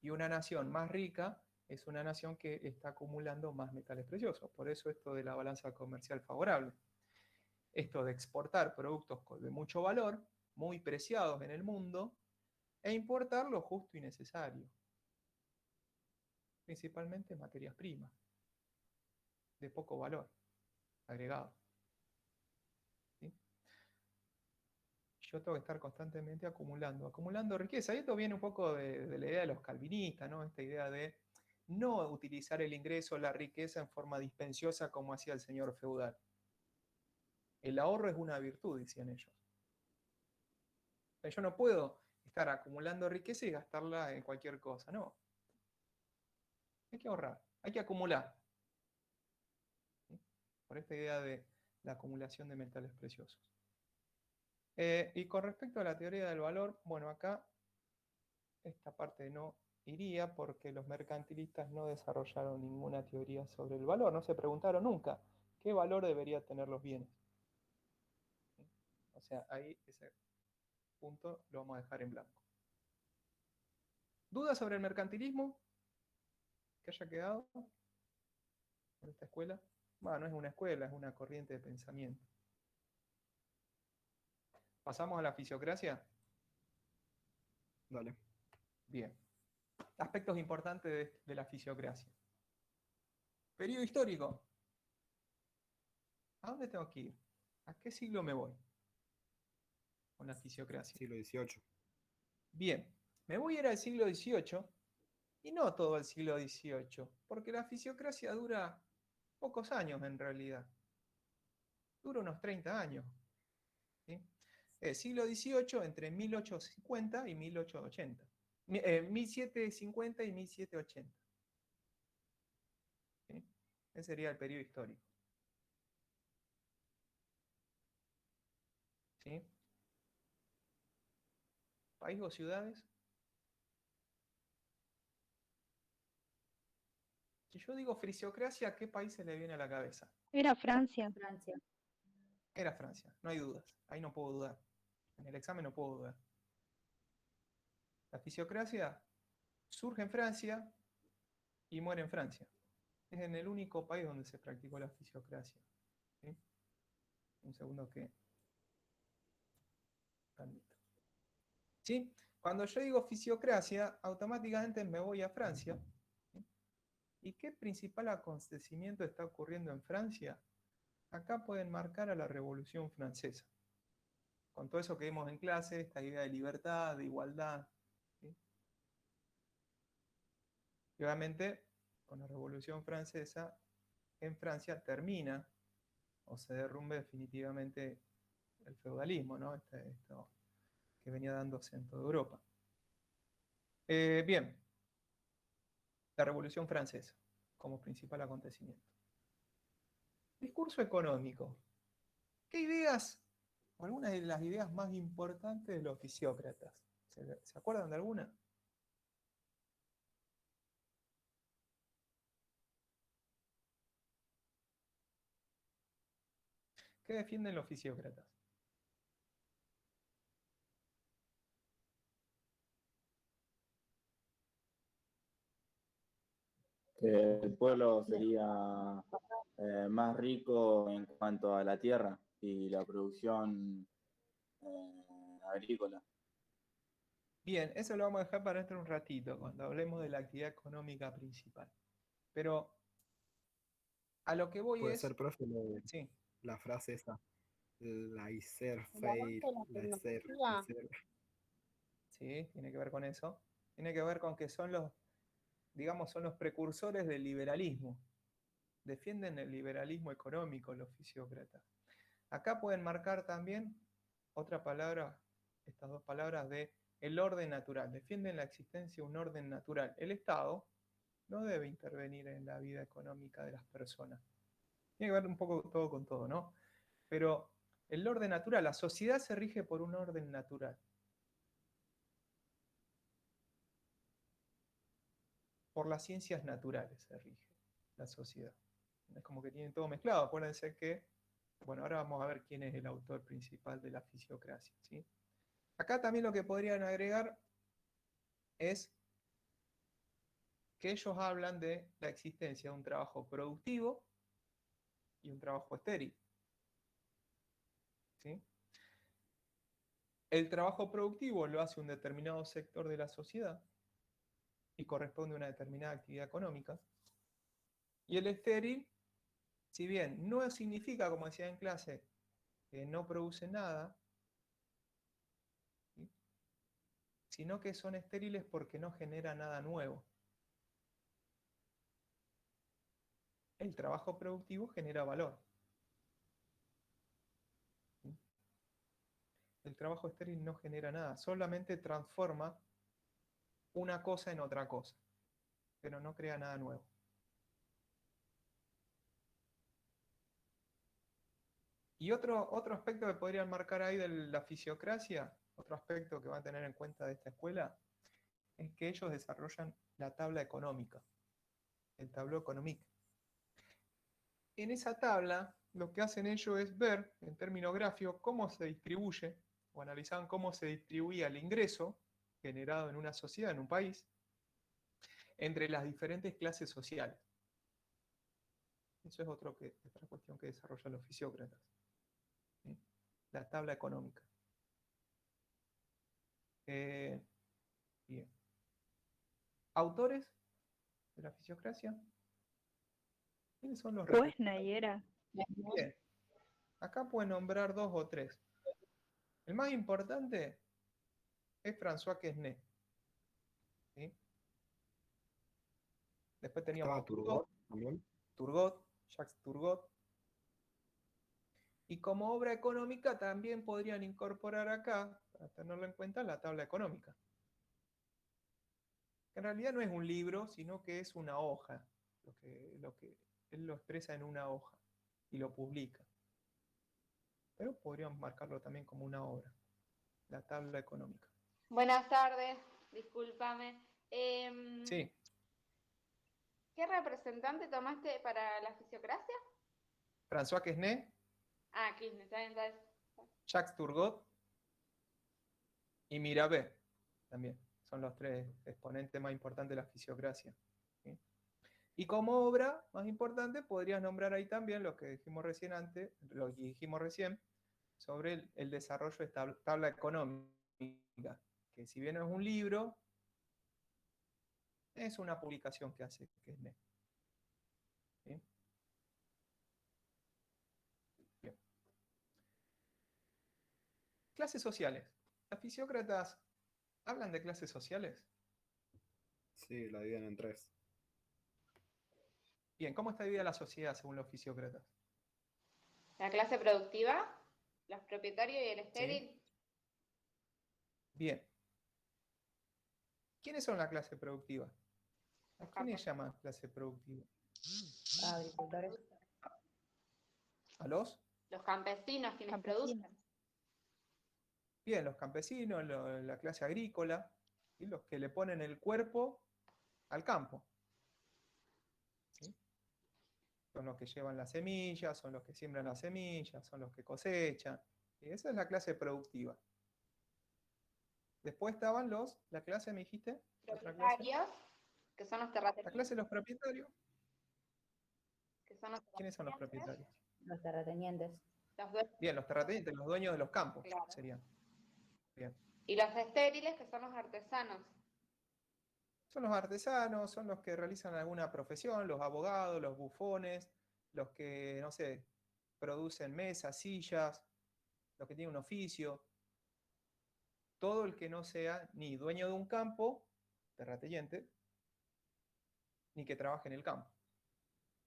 Y una nación más rica es una nación que está acumulando más metales preciosos. Por eso esto de la balanza comercial favorable. Esto de exportar productos de mucho valor, muy preciados en el mundo, e importar lo justo y necesario. Principalmente materias primas, de poco valor agregado. ¿Sí? Yo tengo que estar constantemente acumulando riqueza. Y esto viene un poco de la idea de los calvinistas, ¿no? Esta idea de no utilizar el ingreso, la riqueza en forma dispensiosa como hacía el señor feudal. El ahorro es una virtud, decían ellos. Yo no puedo estar acumulando riqueza y gastarla en cualquier cosa, no. Hay que ahorrar, hay que acumular. ¿Sí? Por esta idea de la acumulación de metales preciosos. Y con respecto a la teoría del valor, bueno, acá esta parte no iría porque los mercantilistas no desarrollaron ninguna teoría sobre el valor, no se preguntaron nunca qué valor deberían tener los bienes. ¿Sí? O sea, ahí punto lo vamos a dejar en blanco. ¿Dudas sobre el mercantilismo? ¿Que haya quedado en esta escuela? Bueno, no es una escuela, es una corriente de pensamiento. ¿Pasamos a la fisiocracia? Dale. Bien. Aspectos importantes de la fisiocracia. Periodo histórico. ¿A dónde tengo que ir? ¿A qué siglo me voy con la fisiocracia? Siglo XVIII. Bien, me voy a ir al siglo XVIII y no todo el siglo XVIII, porque la fisiocracia dura pocos años en realidad. Dura unos 30 años. ¿Sí? Siglo XVIII entre 1850 y 1880. 1750 y 1780. ¿Sí? Ese sería el periodo histórico. ¿Sí? ¿País o ciudades? Si yo digo fisiocracia, ¿a qué país se le viene a la cabeza? Era Francia. Francia. Era Francia, no hay dudas. Ahí no puedo dudar. En el examen no puedo dudar. La fisiocracia surge en Francia y muere en Francia. Es en el único país donde se practicó la fisiocracia. ¿Sí? Un segundo que... ¿Sí? Cuando yo digo fisiocracia, automáticamente me voy a Francia. ¿Sí? ¿Y qué principal acontecimiento está ocurriendo en Francia? Acá pueden marcar a la Revolución Francesa. Con todo eso que vimos en clase, esta idea de libertad, de igualdad. ¿Sí? Y obviamente, con la Revolución Francesa, en Francia termina o se derrumbe definitivamente el feudalismo, ¿no? Esto que venía dándose en toda Europa. Bien, la Revolución Francesa como principal acontecimiento. Discurso económico. ¿Qué ideas, o algunas de las ideas más importantes de los fisiócratas? ¿Se acuerdan de alguna? ¿Qué defienden los fisiócratas? Que el pueblo sería más rico en cuanto a la tierra y la producción agrícola. Bien, eso lo vamos a dejar para dentro de un ratito, cuando hablemos de la actividad económica principal. Pero a lo que voy Puede es... ser, profe, Sí, la frase esa. Laissez El avance faire, de la laissez, tecnología. sí, tiene que ver con eso. Tiene que ver con que son los, digamos, son los precursores del liberalismo. Defienden el liberalismo económico los fisiócratas. Acá pueden marcar también otra palabra, estas dos palabras de el orden natural. Defienden la existencia de un orden natural. El Estado no debe intervenir en la vida económica de las personas. Tiene que ver un poco todo con todo, ¿no? Pero el orden natural, la sociedad se rige por un orden natural. Por las ciencias naturales se rige la sociedad. Es como que tienen todo mezclado. Acuérdense que, bueno, ahora vamos a ver quién es el autor principal de la fisiocracia, ¿sí? Acá también lo que podrían agregar es que ellos hablan de la existencia de un trabajo productivo y un trabajo estéril, ¿sí? El trabajo productivo lo hace un determinado sector de la sociedad y corresponde a una determinada actividad económica. Y el estéril, si bien no significa, como decía en clase, que no produce nada, ¿sí? Sino que son estériles porque no genera nada nuevo. El trabajo productivo genera valor. ¿Sí? El trabajo estéril no genera nada, solamente transforma una cosa en otra cosa, pero no crea nada nuevo. Y otro aspecto que podrían marcar ahí de la fisiocracia, otro aspecto que van a tener en cuenta de esta escuela, es que ellos desarrollan la tabla económica, el tableau économique. En esa tabla, lo que hacen ellos es ver, en términos gráficos, cómo se distribuye o analizaban cómo se distribuía el ingreso generado en una sociedad, en un país, entre las diferentes clases sociales. Eso es otra cuestión que desarrollan los fisiócratas. ¿Sí? La tabla económica. Bien. ¿Autores de la fisiocracia? ¿Quiénes son los Pues Nayera. Bien. Acá pueden nombrar 2 o 3. El más importante es François Quesnay. ¿Sí? Después teníamos Estaba Turgot también. Jacques Turgot. Y como obra económica también podrían incorporar acá, para tenerlo en cuenta, la tabla económica. En realidad no es un libro, sino que es una hoja. Lo que él lo expresa en una hoja y lo publica. Pero podrían marcarlo también como una obra, la tabla económica. Buenas tardes, discúlpame. Sí, ¿Qué representante tomaste para la fisiocracia? François Quesnay, Ah, Kirchner, está bien, está bien. Jacques Turgot y Mirabeau también. Son los 3 exponentes más importantes de la fisiocracia. ¿Sí? Y como obra más importante podrías nombrar ahí también lo que dijimos recién sobre el desarrollo de esta tabla económica, que si bien no es un libro, es una publicación que hace Quesnay. ¿Sí? Bien. Clases sociales. ¿Los fisiócratas hablan de clases sociales? Sí, la dividen en 3. Bien, ¿cómo está dividida la sociedad según los fisiócratas? La clase productiva, los propietarios y el estéril. Bien. ¿Quiénes son la clase productiva? ¿A quiénes llaman clase productiva? Agricultores. ¿A los? Los campesinos, quienes Campesinos. producen. Bien, los campesinos, la clase agrícola, ¿sí? Los que le ponen el cuerpo al campo. ¿Sí? Son los que llevan las semillas, son los que siembran las semillas, son los que cosechan. ¿Sí? Esa es la clase productiva. Después estaban la clase, ¿me dijiste? ¿Otra clase? Propietarios, que son los La terratenientes. clase de los propietarios. Que son los ¿Quiénes son los terratenientes. propietarios? Los terratenientes. Los dueños, Bien, los terratenientes, los dueños de los campos claro. serían. Bien. Y los estériles, que son los artesanos. Son los artesanos, son los que realizan alguna profesión, los abogados, los bufones, los que, no sé, producen mesas, sillas, los que tienen un oficio. Todo el que no sea ni dueño de un campo, terrateniente, ni que trabaje en el campo.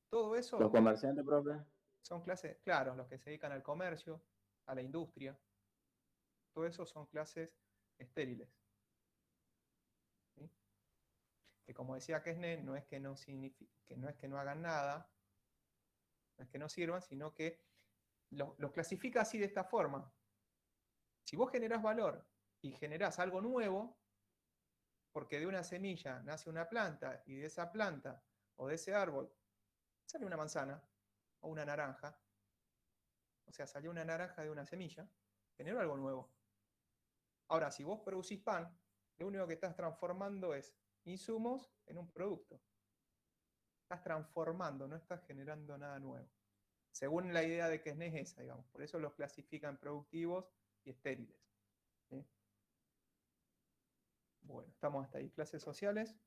Todo Los eso comerciantes, profe. son clases, claro, los que se dedican al comercio, a la industria. Todo eso son clases estériles. ¿Sí? Que como decía Quesnay, no es que no hagan nada, no es que no sirvan, sino que los clasifica así de esta forma. Si vos generás valor y generás algo nuevo, porque de una semilla nace una planta y de esa planta o de ese árbol sale una manzana o una naranja, o sea, salió una naranja de una semilla, generó algo nuevo. Ahora, si vos producís pan, lo único que estás transformando es insumos en un producto. Estás transformando, no estás generando nada nuevo. Según la idea de Quesnay es esa, digamos. Por eso los clasifican productivos y estériles. ¿Sí? Bueno, estamos hasta ahí. Clases sociales.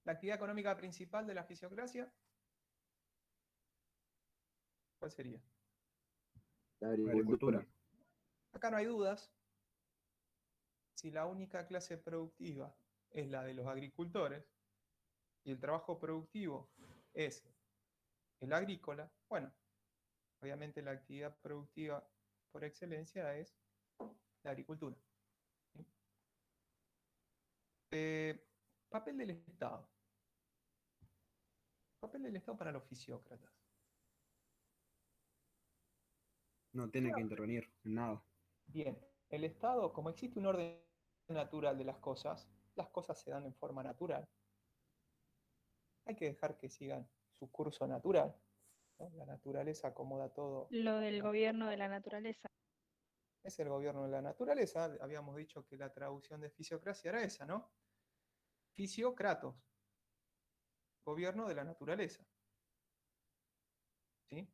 La actividad económica principal de la fisiocracia, ¿cuál sería? La Agricultura. Acá no hay dudas. Si la única clase productiva es la de los agricultores y el trabajo productivo es el agrícola, bueno, obviamente la actividad productiva por excelencia es la agricultura. ¿Sí? Papel del Estado. Papel del Estado para los fisiócratas. No tiene que intervenir en nada. Bien, el Estado, como existe un orden natural de las cosas se dan en forma natural. Hay que dejar que sigan su curso natural, ¿no? La naturaleza acomoda todo. Lo del gobierno de la naturaleza. Es el gobierno de la naturaleza. Habíamos dicho que la traducción de fisiocracia era esa, ¿no? Fisiocratos, gobierno de la naturaleza. ¿Sí?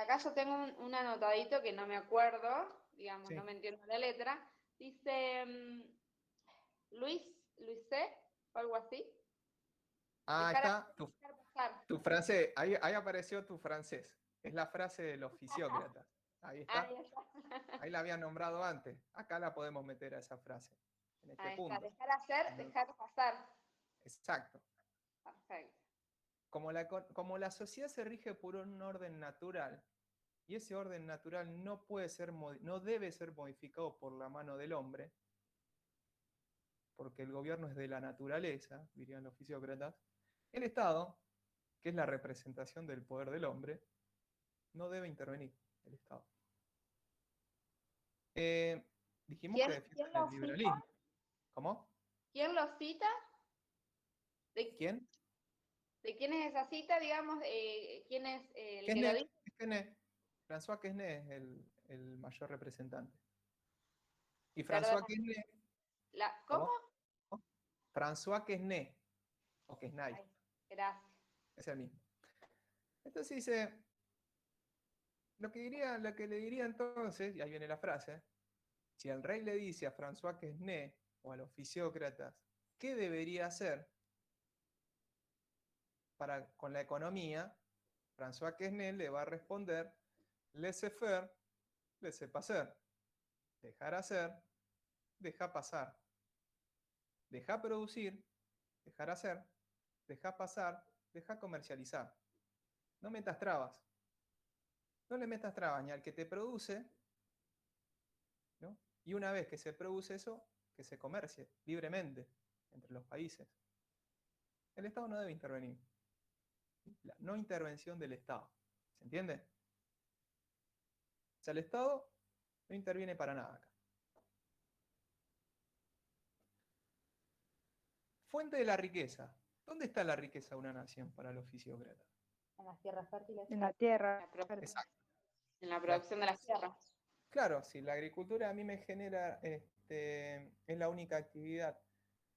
Acá yo tengo un anotadito que no me acuerdo, digamos, Sí. no me entiendo la letra. Dice Luisé, o algo así. Ah, Dejar está pasar. tu francés. Ahí apareció tu francés. Es la frase de los fisiócratas. Ahí está. Ahí está. Ahí la había nombrado antes. Acá la podemos meter a esa frase. En este Ahí está. punto. Dejar hacer, dejar pasar. Exacto. Perfecto. Como la sociedad se rige por un orden natural, y ese orden natural no debe ser modificado por la mano del hombre, porque el gobierno es de la naturaleza, dirían los fisiócratas, el Estado, que es la representación del poder del hombre, no debe intervenir el Estado. Dijimos que defienden el liberalismo. ¿Cómo? ¿Quién lo cita? ¿Quién? ¿De quién es esa cita, digamos? ¿Quién es el que lo Quesnay. dice? Quesnay. François Quesnay es el mayor representante. Y Perdón. François Quesnay. ¿Cómo? François Quesnay. O Quesnay. Gracias. Es el mismo. Entonces dice, lo que le diría entonces, y ahí viene la frase, si el rey le dice a François Quesnay o a los fisiócratas qué debería hacer con la economía, François Quesnay le va a responder, laissez-faire, laissez-passer. Dejar hacer, deja pasar. Deja producir, dejar hacer, deja pasar, deja comercializar. No metas trabas. No le metas trabas ni al que te produce, ¿no? Y una vez que se produce eso, que se comercie libremente entre los países. El Estado no debe intervenir. La no intervención del Estado. ¿Se entiende? O sea, el Estado no interviene para nada acá. Fuente de la riqueza. ¿Dónde está la riqueza de una nación para los fisiócratas? En las tierras fértiles. En la tierra. Exacto. En la producción de las tierras. Claro, si la agricultura a mí me genera, es la única actividad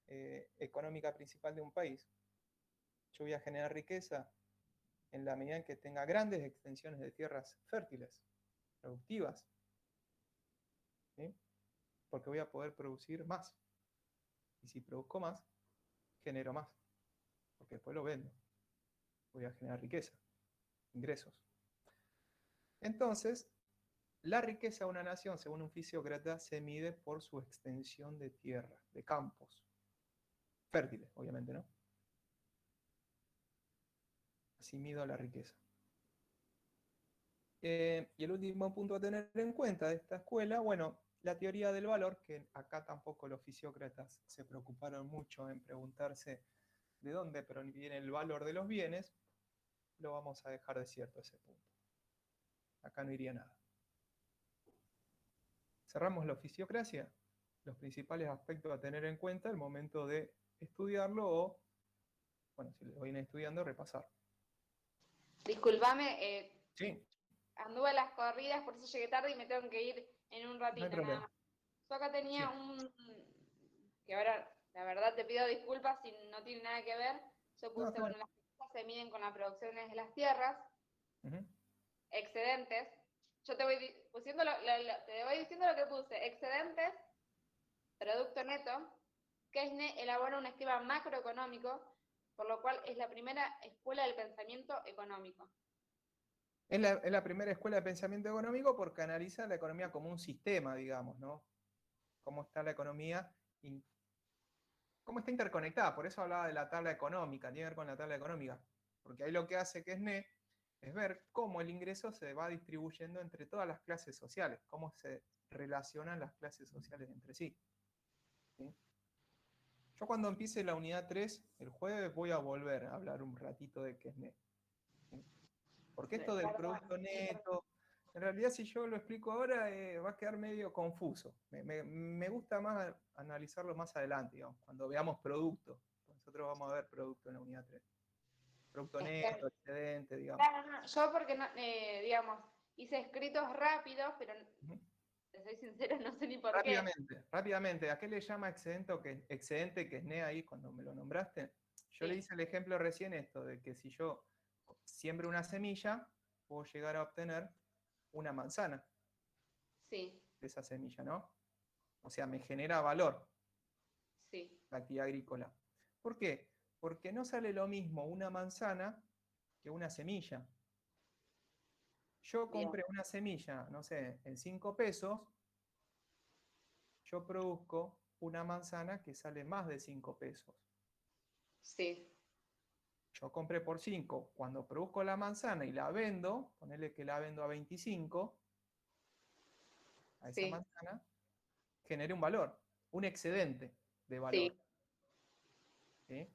económica principal de un país, yo voy a generar riqueza en la medida en que tenga grandes extensiones de tierras fértiles, productivas, ¿sí? Porque voy a poder producir más. Y si produzco más, genero más, porque después lo vendo. Voy a generar riqueza, ingresos. Entonces, la riqueza de una nación, según un fisiócrata, se mide por su extensión de tierra, de campos. Fértiles, obviamente, ¿no? Así mido la riqueza. Y el último punto a tener en cuenta de esta escuela, bueno, la teoría del valor, que acá tampoco los fisiócratas se preocuparon mucho en preguntarse de dónde proviene el valor de los bienes, lo vamos a dejar desierto ese punto. Acá no iría nada. Cerramos la fisiocracia, los principales aspectos a tener en cuenta al momento de estudiarlo o, bueno, si lo vienen estudiando, repasar. Disculpame, Sí. anduve a las corridas, por eso llegué tarde y me tengo que ir en un ratito problema. nada más. Yo acá tenía Sí. que ahora, la verdad te pido disculpas si no tiene nada que ver. Yo puse, No, bueno, las riquezas se miden con las producciones de las tierras, excedentes. Yo te voy diciendo lo que puse, excedentes, producto neto. Quesnay elabora un esquema macroeconómico, por lo cual es la primera escuela del pensamiento económico. Es la primera escuela de pensamiento económico porque analiza la economía como un sistema, digamos, ¿no? Cómo está la economía, cómo está interconectada. Por eso hablaba de la tabla económica, tiene que ver con la tabla económica. Porque ahí lo que hace Quesnay es ver cómo el ingreso se va distribuyendo entre todas las clases sociales, cómo se relacionan las clases sociales entre sí. ¿Sí? Yo cuando empiece la unidad 3, el jueves, voy a volver a hablar un ratito de Quesnay. ¿Sí? Porque esto del producto neto, en realidad si yo lo explico ahora va a quedar medio confuso. Me gusta más analizarlo más adelante, digamos, cuando veamos producto. Nosotros vamos a ver producto en la unidad 3. Producto neto, excedente, digamos. Claro, no, yo porque, no, digamos, hice escritos rápidos, pero Te soy sincera, no sé ni por qué. Rápidamente, ¿a qué le llama excedente que es ne ahí cuando me lo nombraste? Yo le Sí. hice el ejemplo recién esto, de que si yo siembro una semilla, puedo llegar a obtener una manzana Sí, de esa semilla, ¿no? O sea, me genera valor sí, la actividad agrícola. ¿Por qué? Porque no sale lo mismo una manzana que una semilla. Yo bien, compré una semilla, no sé, en 5 pesos, yo produzco una manzana que sale más de 5 pesos. sí, Yo compré por 5, cuando produzco la manzana y la vendo, ponele que la vendo a 25, a esa sí, manzana, generé un valor, un excedente de valor. sí, ¿Sí?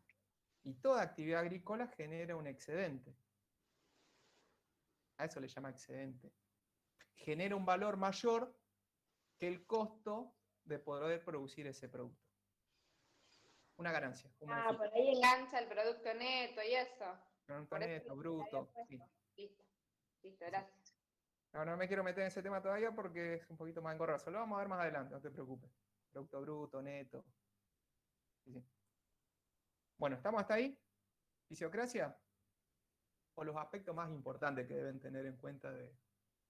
Y toda actividad agrícola genera un excedente. A eso le llama excedente. Genera un valor mayor que el costo de poder producir ese producto. Una ganancia, un Ah, beneficio. por ahí engancha el producto neto y eso. Producto Por eso neto, le había bruto. puesto. Sí, Listo, listo, sí. gracias. No, no me quiero meter en ese tema todavía porque es un poquito más engorroso. Lo vamos a ver más adelante, no te preocupes. Producto bruto, neto. Sí, sí. Bueno, ¿estamos hasta ahí? Fisiocracia, o los aspectos más importantes que deben tener en cuenta de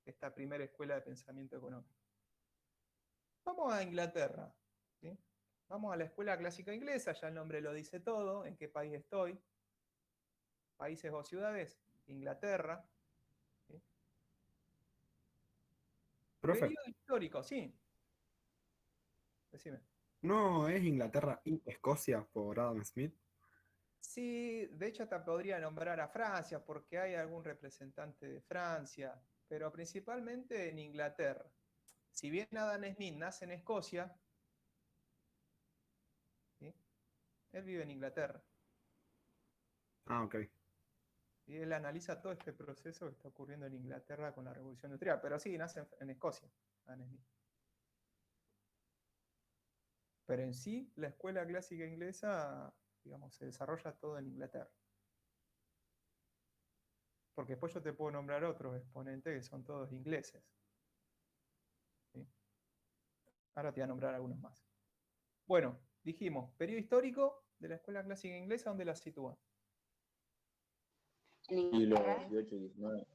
esta primera escuela de pensamiento económico. Vamos a Inglaterra, ¿sí? Vamos a la escuela clásica inglesa, ya el nombre lo dice todo, en qué país estoy, países o ciudades, Inglaterra, ¿sí? Profe, Periodo histórico, sí, decime. ¿no es Inglaterra y Escocia por Adam Smith? Sí, de hecho te podría nombrar a Francia, porque hay algún representante de Francia, pero principalmente en Inglaterra. Si bien Adam Smith nace en Escocia, ¿sí? Él vive en Inglaterra. Ah, ok. Y él analiza todo este proceso que está ocurriendo en Inglaterra con la Revolución Industrial, pero sí, nace en Escocia, Adam Smith. Pero en sí, la escuela clásica inglesa, digamos, se desarrolla todo en Inglaterra. Porque después yo te puedo nombrar otros exponentes que son todos ingleses. ¿Sí? Ahora te voy a nombrar algunos más. Bueno, dijimos, periodo histórico de la escuela clásica inglesa, ¿dónde la sitúa? En Siglo Inglaterra. XVIII y XIX.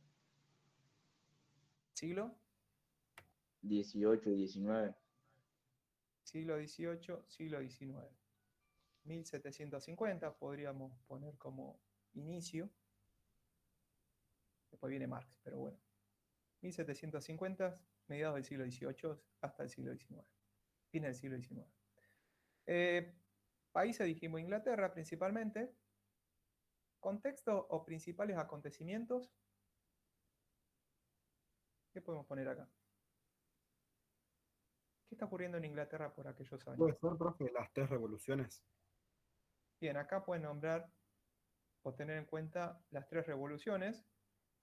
¿Siglo? XVIII y XIX. Siglo XVIII, siglo XIX. 1750 podríamos poner como inicio. Después viene Marx, pero bueno. 1750, mediados del siglo XVIII hasta el siglo XIX. Fin del siglo XIX. Países, dijimos Inglaterra principalmente. Contexto o principales acontecimientos. ¿Qué podemos poner acá? ¿Qué está ocurriendo en Inglaterra por aquellos años? ¿Puede ser, profe, las 3 revoluciones? Bien, acá pueden nombrar o tener en cuenta las 3 revoluciones.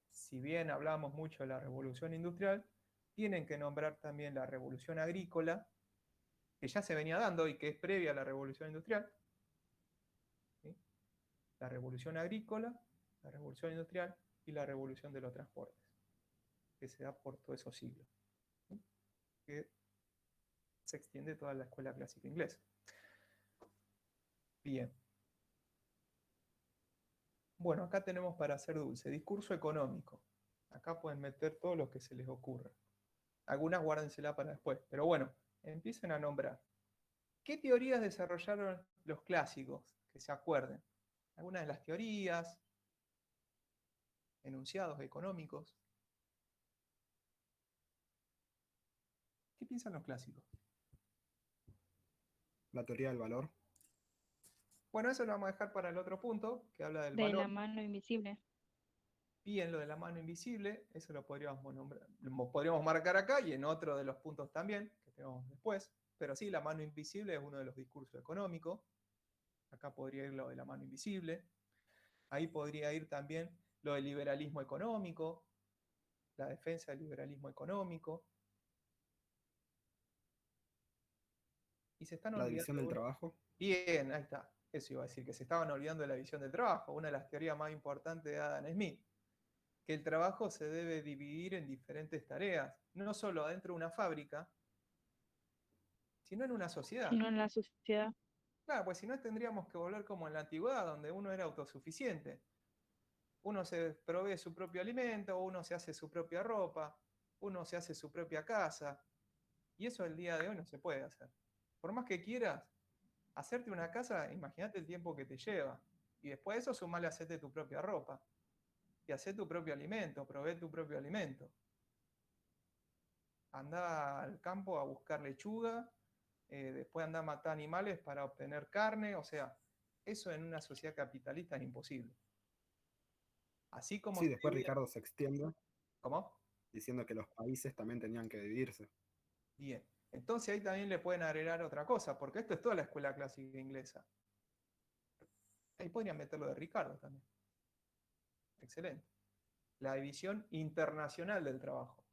Si bien hablamos mucho de la revolución industrial, tienen que nombrar también la revolución agrícola, que ya se venía dando y que es previa a la revolución industrial. ¿Sí? La revolución agrícola, la revolución industrial y la revolución de los transportes, que se da por todos esos siglos. ¿Sí? Que se extiende toda la escuela clásica inglesa. Bien. Bueno, acá tenemos para hacer dulce, discurso económico. Acá pueden meter todo lo que se les ocurra. Algunas guárdensela para después, pero bueno, empiecen a nombrar. ¿Qué teorías desarrollaron los clásicos? Que se acuerden. Algunas de las teorías, enunciados económicos. ¿Qué piensan los clásicos? La teoría del valor. Bueno, eso lo vamos a dejar para el otro punto, que habla del De la valor. mano invisible. Bien, lo de la mano invisible, eso lo podríamos nombrar, lo podríamos marcar acá y en otro de los puntos también, que tenemos después. Pero sí, la mano invisible es uno de los discursos económicos. Acá podría ir lo de la mano invisible. Ahí podría ir también lo del liberalismo económico, la defensa del liberalismo económico. Y se están La división del olvidando. trabajo. Bien, ahí está. Eso iba a decir, que se estaban olvidando de la visión del trabajo, una de las teorías más importantes de Adam Smith, que el trabajo se debe dividir en diferentes tareas, no solo adentro de una fábrica, sino en una sociedad. Sino en la sociedad. Claro, pues si no tendríamos que volver como en la antigüedad, donde uno era autosuficiente. Uno se provee su propio alimento, uno se hace su propia ropa, uno se hace su propia casa. Y eso el día de hoy no se puede hacer. Por más que quieras hacerte una casa, imagínate el tiempo que te lleva. Y después de eso sumale a hacerte tu propia ropa. Y hacer tu propio alimento, provee tu propio alimento. Anda al campo a buscar lechuga, después anda a matar animales para obtener carne. O sea, eso en una sociedad capitalista es imposible. Así como Sí, después te- Ricardo se extiende ¿Cómo? diciendo que los países también tenían que dividirse. Bien. Entonces ahí también le pueden agregar otra cosa, porque esto es toda la escuela clásica inglesa. Ahí podrían meterlo de Ricardo también. Excelente. La división internacional del trabajo.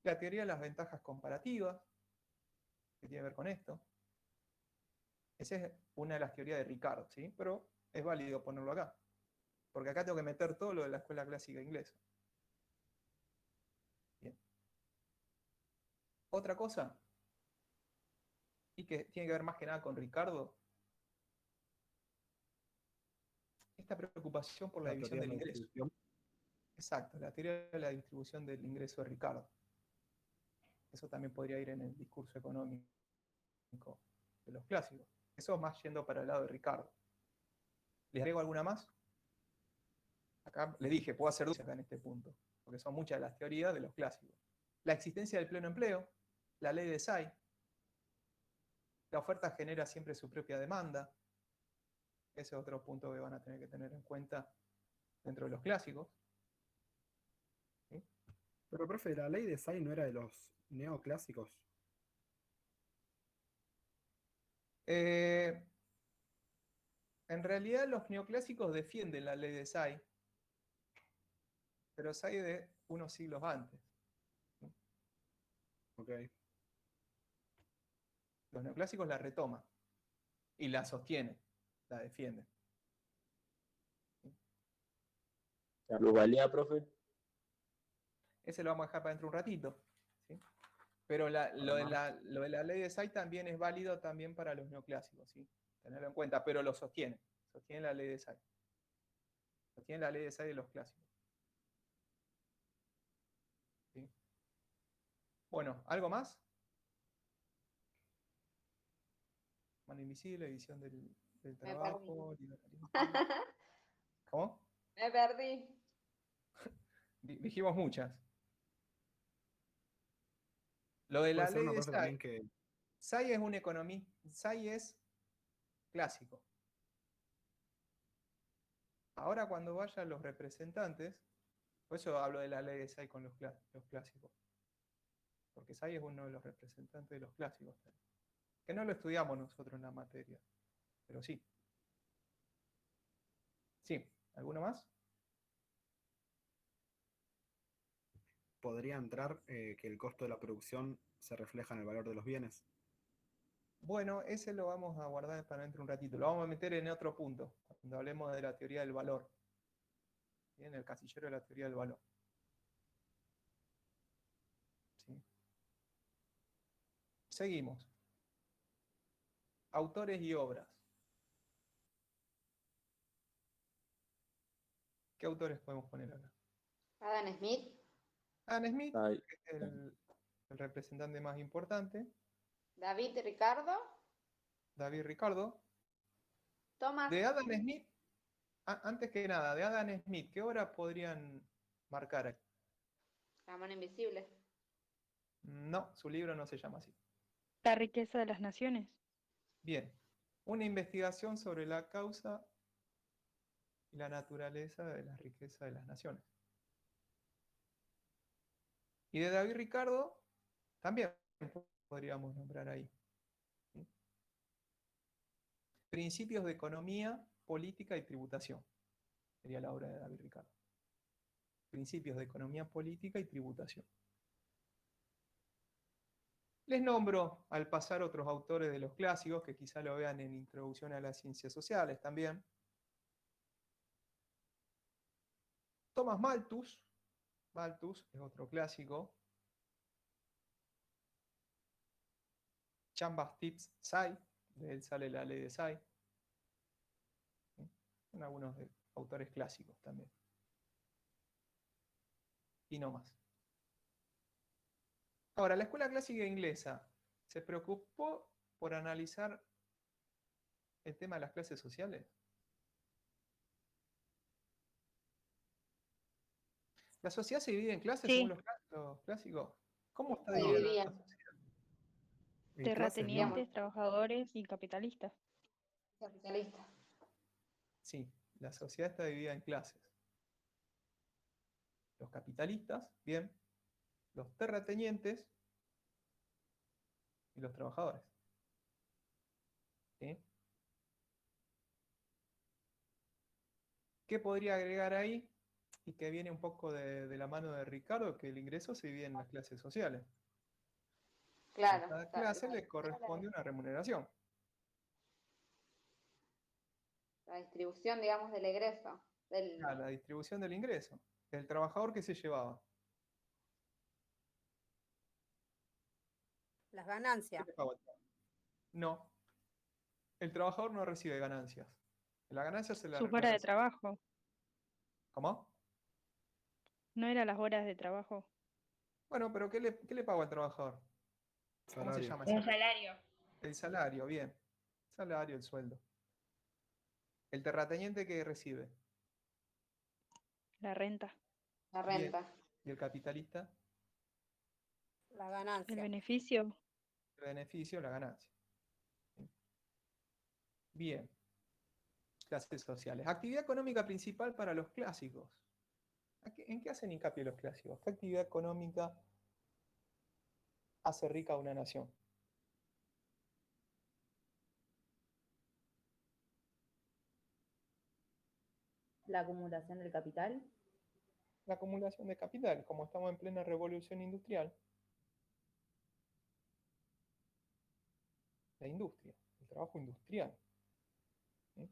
La teoría de las ventajas comparativas, que tiene que ver con esto. Esa es una de las teorías de Ricardo, ¿sí? Pero es válido ponerlo acá. Porque acá tengo que meter todo lo de la escuela clásica inglesa. Bien. Otra cosa, y que tiene que ver más que nada con Ricardo, esta preocupación por la La división teoría de del la ingreso. distribución. Exacto, la teoría de la distribución del ingreso de Ricardo. Eso también podría ir en el discurso económico de los clásicos. Eso más yendo para el lado de Ricardo. ¿Les agrego alguna más? Acá les dije, puedo hacer dudas acá en este punto, porque son muchas de las teorías de los clásicos. La existencia del pleno empleo, la ley de Say, la oferta genera siempre su propia demanda. Ese es otro punto que van a tener que tener en cuenta dentro de los clásicos. ¿Sí? Pero, profe, la ley de Say no era de los neoclásicos. En realidad los neoclásicos defienden la ley de Say, pero Say de unos siglos antes. Ok. Los neoclásicos la retoman y la sostienen, la defienden. La plusvalía, profe. Ese lo vamos a dejar para dentro de un ratito. ¿Sí? Pero lo de la ley de Say también es válido también para los neoclásicos, ¿sí? Tenerlo en cuenta, pero lo sostienen. Sostienen la ley de Say. Sostienen la ley de Say de los clásicos. ¿Sí? Bueno, ¿algo más? Mano invisible, visión del Me trabajo, perdí. liberalismo. ¿Cómo? Me perdí. Dijimos muchas. Lo de Puede la ser ley una de profe Say. también que Say es un economista. Say es clásico. Ahora cuando vayan los representantes, por eso hablo de la ley de Say con los clásicos. Porque Say es uno de los representantes de los clásicos. Que no lo estudiamos nosotros en la materia, pero sí. Sí, ¿alguno más? podría entrar que el costo de la producción se refleja en el valor de los bienes. Bueno, ese lo vamos a guardar para dentro de un ratito. Lo vamos a meter en otro punto, cuando hablemos de la teoría del valor. ¿Sí? En el casillero de la teoría del valor. ¿Sí? Seguimos. Autores y obras. ¿Qué autores podemos poner acá? Adam Smith, Adam Smith, Ay, que es el representante más importante. David Ricardo, David Ricardo. Thomas De Adam Smith, antes que nada, de Adam Smith, ¿qué obra podrían marcar aquí? La mano invisible. No, su libro no se llama así. La riqueza de las naciones. Bien, una investigación sobre la causa y la naturaleza de la riqueza de las naciones. Y de David Ricardo, también podríamos nombrar ahí. ¿Sí? Principios de economía, política y tributación. Sería la obra de David Ricardo. Principios de economía, política y tributación. Les nombro al pasar otros autores de los clásicos que quizá lo vean en Introducción a las Ciencias Sociales también. Thomas Malthus. Malthus es otro clásico. Jean-Baptiste Say, de él sale la ley de Say. ¿Sí? Son algunos autores clásicos también. Y no más. Ahora, la escuela clásica inglesa se preocupó por analizar el tema de las clases sociales. ¿La sociedad se divide en clases según Sí, los clásicos? ¿Cómo está Se dividida dividía. la sociedad? En clases no. terratenientes, trabajadores y capitalistas. Capitalista. Sí, la sociedad está dividida en clases. Los capitalistas, bien, los terratenientes y los trabajadores. ¿Sí? ¿Qué podría agregar ahí? Y que viene un poco de la mano de Ricardo, que el ingreso se divide en las clases sociales. A Claro. cada clase le corresponde una remuneración. La distribución, digamos, del egreso. La distribución del ingreso. El trabajador que se llevaba. Las ¿Qué ganancias. le pagó al trabajador? No, el trabajador no recibe ganancias. La ganancia se la Sus horas de recibe. trabajo. ¿Cómo? No eran las horas de trabajo. Bueno, pero ¿qué le pago al trabajador? ¿Cómo se Salario. llama Un ese? salario. El salario, bien. Salario, el sueldo. El terrateniente que recibe. La renta. La Bien. renta. Y el capitalista, La El ganancia. beneficio. el beneficio, la ganancia. Bien. Clases sociales. Actividad económica principal para los clásicos. ¿En qué hacen hincapié los clásicos? ¿Qué actividad económica hace rica a una nación? La acumulación del capital. La acumulación de capital, como estamos en plena revolución industrial. La industria, el trabajo industrial. ¿Sí?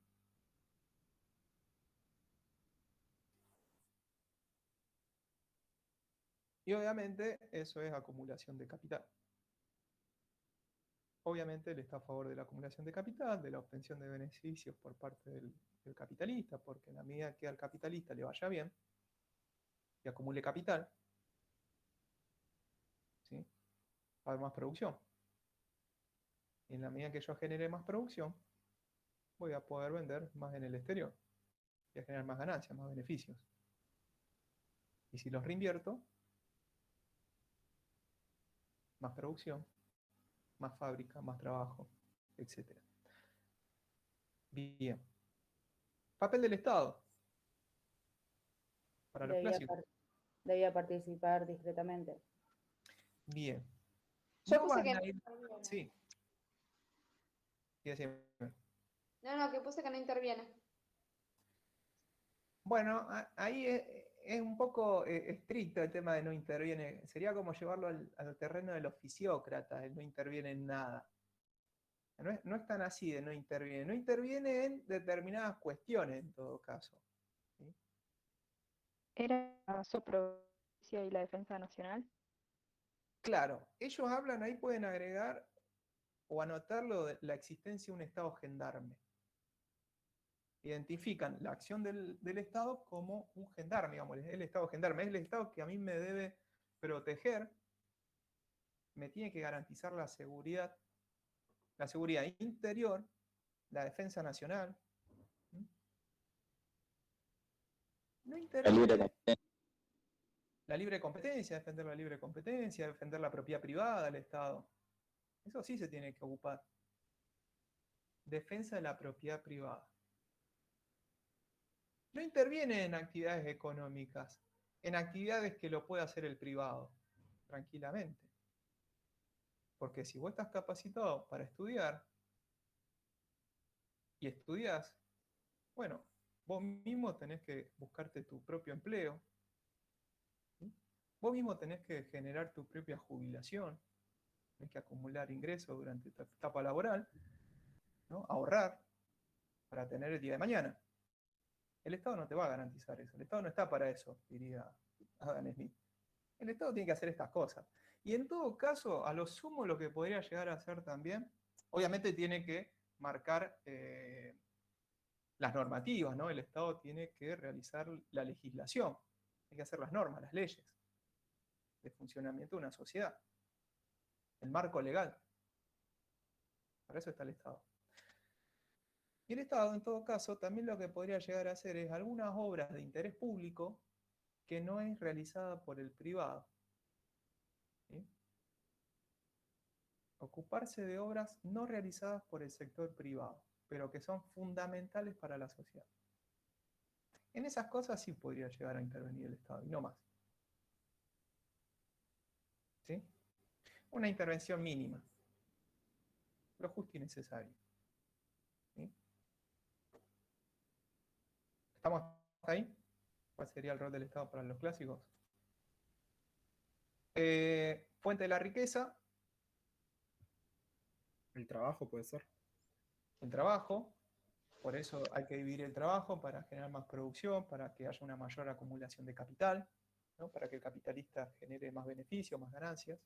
Y obviamente eso es acumulación de capital. Obviamente él está a favor de la acumulación de capital, de la obtención de beneficios por parte del capitalista, porque en la medida que al capitalista le vaya bien y acumule capital, ¿sí? Va a haber más producción. Y en la medida que yo genere más producción, voy a poder vender más en el exterior. Voy a generar más ganancias, más beneficios. Y si los reinvierto, más producción, más fábrica, más trabajo, etc. Bien. Papel del Estado para los clásicos. Debía participar discretamente. Bien. Yo No puse van que a no ir. interviene. Sí. Y decime. No, que puse que no interviene. Bueno, ahí es un poco estricto el tema de no interviene. Sería como llevarlo al terreno de los fisiócratas, el no interviene en nada. No es tan así de no interviene. No interviene en determinadas cuestiones en todo caso. ¿Sí? Era la provincia y la defensa nacional. Claro, ellos hablan, ahí pueden agregar o anotarlo de la existencia de un Estado gendarme. Identifican la acción del Estado como un gendarme, digamos, el Estado gendarme. Es el Estado que a mí me debe proteger, me tiene que garantizar la seguridad interior, la defensa nacional. No La interviene libre competencia. la libre competencia, defender la libre competencia, defender la propiedad privada del Estado. Eso sí se tiene que ocupar. Defensa de la propiedad privada. No interviene en actividades económicas, en actividades que lo puede hacer el privado, tranquilamente. Porque si vos estás capacitado para estudiar y estudiás, bueno, vos mismo tenés que buscarte tu propio empleo, ¿sí? Vos mismo tenés que generar tu propia jubilación, tenés que acumular ingresos durante tu etapa laboral, ¿no? Ahorrar para tener el día de mañana. El Estado no te va a garantizar eso, el Estado no está para eso, diría Adam Smith. El Estado tiene que hacer estas cosas. Y en todo caso, a lo sumo lo que podría llegar a hacer también, obviamente tiene que marcar las normativas, ¿no? El Estado tiene que realizar la legislación, hay que hacer las normas, las leyes de funcionamiento de una sociedad, el marco legal. Para eso está el Estado. Y el Estado, en todo caso, también lo que podría llegar a hacer es algunas obras de interés público que no es realizada por el privado. ¿Sí? Ocuparse de obras no realizadas por el sector privado, pero que son fundamentales para la sociedad. En esas cosas sí podría llegar a intervenir el Estado, y no más. ¿Sí? Una intervención mínima, lo justo y necesario. ¿Sí? ¿Estamos ahí? ¿Cuál sería el rol del Estado para los clásicos? Fuente de la riqueza. El trabajo puede ser. El trabajo. Por eso hay que dividir el trabajo para generar más producción, para que haya una mayor acumulación de capital, ¿no? Para que el capitalista genere más beneficios, más ganancias.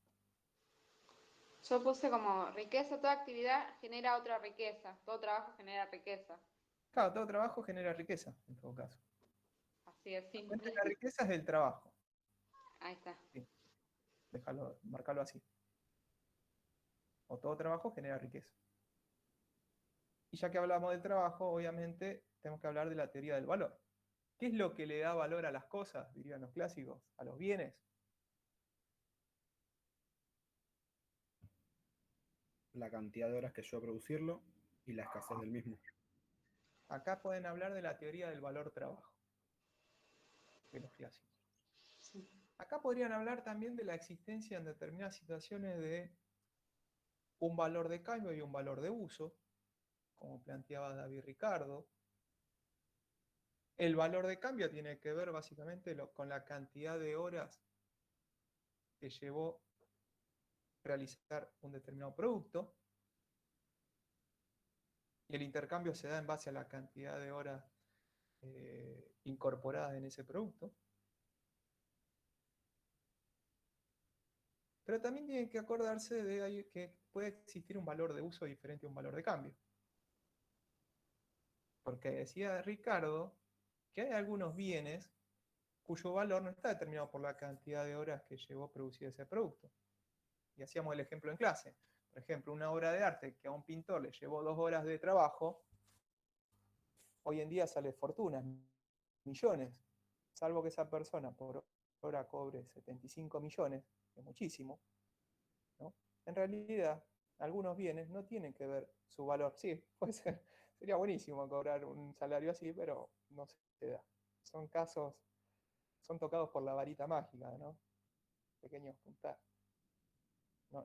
Yo puse como riqueza, toda actividad genera otra riqueza, todo trabajo genera riqueza. Claro, todo trabajo genera riqueza, en todo caso. Así es, La simple. fuente de la riqueza es el trabajo. Ahí está. Sí. Déjalo, marcarlo así. O todo trabajo genera riqueza. Y ya que hablamos del trabajo, obviamente tenemos que hablar de la teoría del valor. ¿Qué es lo que le da valor a las cosas, dirían los clásicos? A los bienes. La cantidad de horas que lleva a producirlo y la escasez del mismo. Acá pueden hablar de la teoría del valor trabajo, de los clásicos. Sí. Acá podrían hablar también de la existencia en determinadas situaciones de un valor de cambio y un valor de uso, como planteaba David Ricardo. El valor de cambio tiene que ver básicamente con la cantidad de horas que llevó realizar un determinado producto. Y el intercambio se da en base a la cantidad de horas incorporadas en ese producto. Pero también tienen que acordarse de que puede existir un valor de uso diferente a un valor de cambio. Porque decía Ricardo que hay algunos bienes cuyo valor no está determinado por la cantidad de horas que llevó a producir ese producto. Y hacíamos el ejemplo en clase. Por ejemplo, una obra de arte que a un pintor le llevó 2 horas de trabajo, hoy en día sale fortunas, millones, salvo que esa persona por hora cobre 75 millones, que es muchísimo, ¿no? En realidad, algunos bienes no tienen que ver su valor. Sí, puede ser, sería buenísimo cobrar un salario así, pero no se da. Son casos, son tocados por la varita mágica, ¿no? Pequeños puntadas.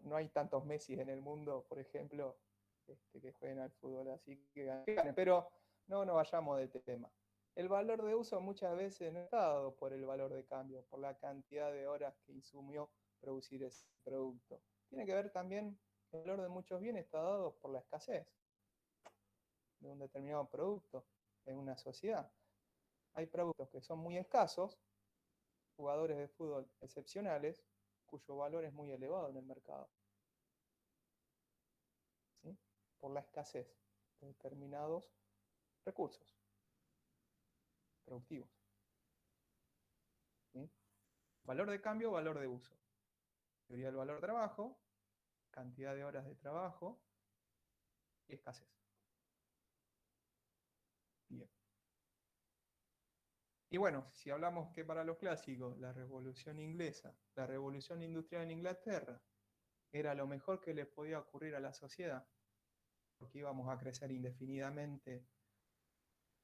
No hay tantos Messi en el mundo, por ejemplo, que jueguen al fútbol así que ganen. Pero no nos vayamos de tema. El valor de uso muchas veces no está dado por el valor de cambio, por la cantidad de horas que insumió producir ese producto. Tiene que ver también, el valor de muchos bienes está dado por la escasez de un determinado producto en una sociedad. Hay productos que son muy escasos, jugadores de fútbol excepcionales, cuyo valor es muy elevado en el mercado. ¿Sí? Por la escasez de determinados recursos productivos. ¿Sí? Valor de cambio, valor de uso. Teoría del valor trabajo, cantidad de horas de trabajo y escasez. Bien. Y bueno, si hablamos que para los clásicos, la Revolución Inglesa, la Revolución Industrial en Inglaterra, era lo mejor que le podía ocurrir a la sociedad, porque íbamos a crecer indefinidamente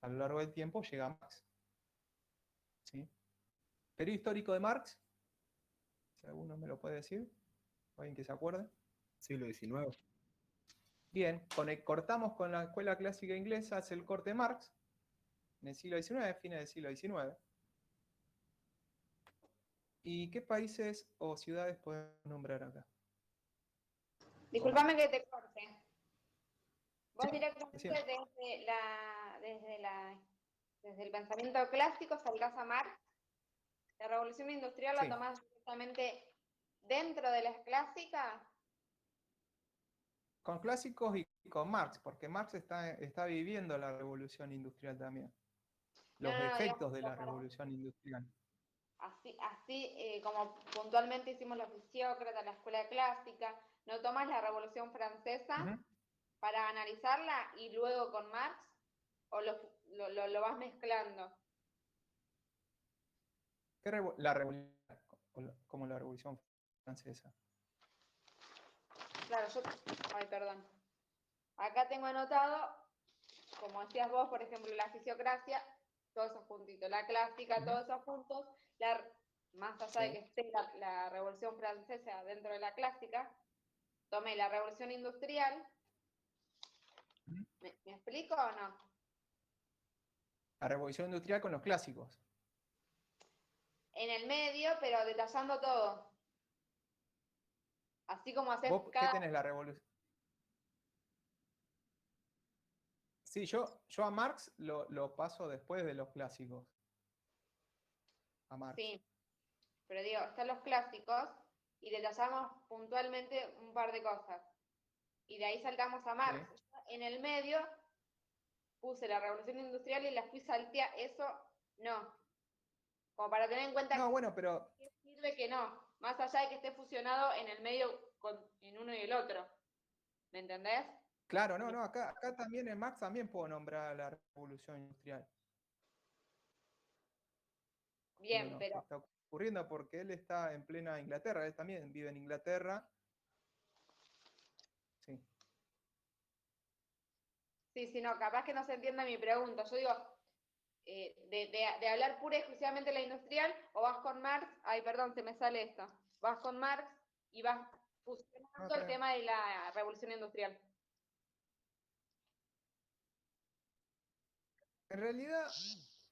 a lo largo del tiempo, llega Marx. ¿Sí? Periodo histórico de Marx, si alguno me lo puede decir, alguien que se acuerde. Siglo XIX. Bien, cortamos con la escuela clásica inglesa, hace el corte Marx, en el siglo XIX, fines del siglo XIX. ¿Y qué países o ciudades podemos nombrar acá? Disculpame que te corte. Vos Sí, directamente decime. desde el pensamiento clásico saltás a Marx. La revolución industrial la Sí. tomás directamente dentro de las clásicas, Con clásicos y con Marx, porque Marx está viviendo la revolución industrial también. Los no, efectos digamos, de la revolución industrial. así como puntualmente hicimos los fisiócratas, la escuela clásica, ¿no tomas la Revolución Francesa Ujú. para analizarla y luego con Marx? ¿O lo vas mezclando? La revolución, como la revolución francesa. Claro, ay, perdón. Acá tengo anotado, como decías vos, por ejemplo, la fisiocracia, todos esos juntitos, la clásica, Ujú. todos esos juntos, más allá de que esté la Revolución Francesa dentro de la clásica, tomé la Revolución Industrial. Ujú. ¿Me explico o no? La revolución industrial con los clásicos. En el medio, pero detallando todo. Así como haces ¿Vos qué cada... tenés la revolución? Sí, yo a Marx lo paso después de los clásicos. A Marx. Sí, pero digo, están los clásicos y detallamos puntualmente un par de cosas. Y de ahí saltamos a Marx. Sí. En el medio puse la Revolución Industrial y la fui salteando. Eso no. Como para tener en cuenta No, bueno, pero qué sirve que no. Más allá de que esté fusionado en el medio en uno y el otro. ¿Me entendés? claro, no, acá también en Marx también puedo nombrar la revolución industrial. Bien, No, ¿qué pero está ocurriendo? Porque él está en plena Inglaterra, él también vive en Inglaterra. Sí. sí, no, capaz que no se entienda mi pregunta. Yo digo, de hablar pura y exclusivamente de la industrial, o vas con Marx, ay, perdón, se me sale esto, vas con Marx y vas fusionando el tema de la revolución industrial. En realidad,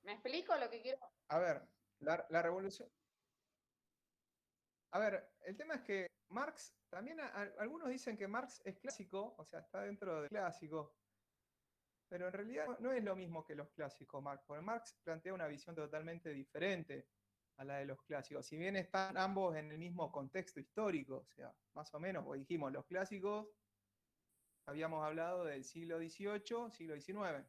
¿Me explico lo que quiero? a ver, la revolución. A ver, el tema es que Marx, también algunos dicen que Marx es clásico, o sea, está dentro de clásico, pero en realidad no es lo mismo que los clásicos, Marx, porque Marx plantea una visión totalmente diferente a la de los clásicos, si bien están ambos en el mismo contexto histórico, o sea, más o menos, pues dijimos, los clásicos, habíamos hablado del siglo XVIII, siglo XIX,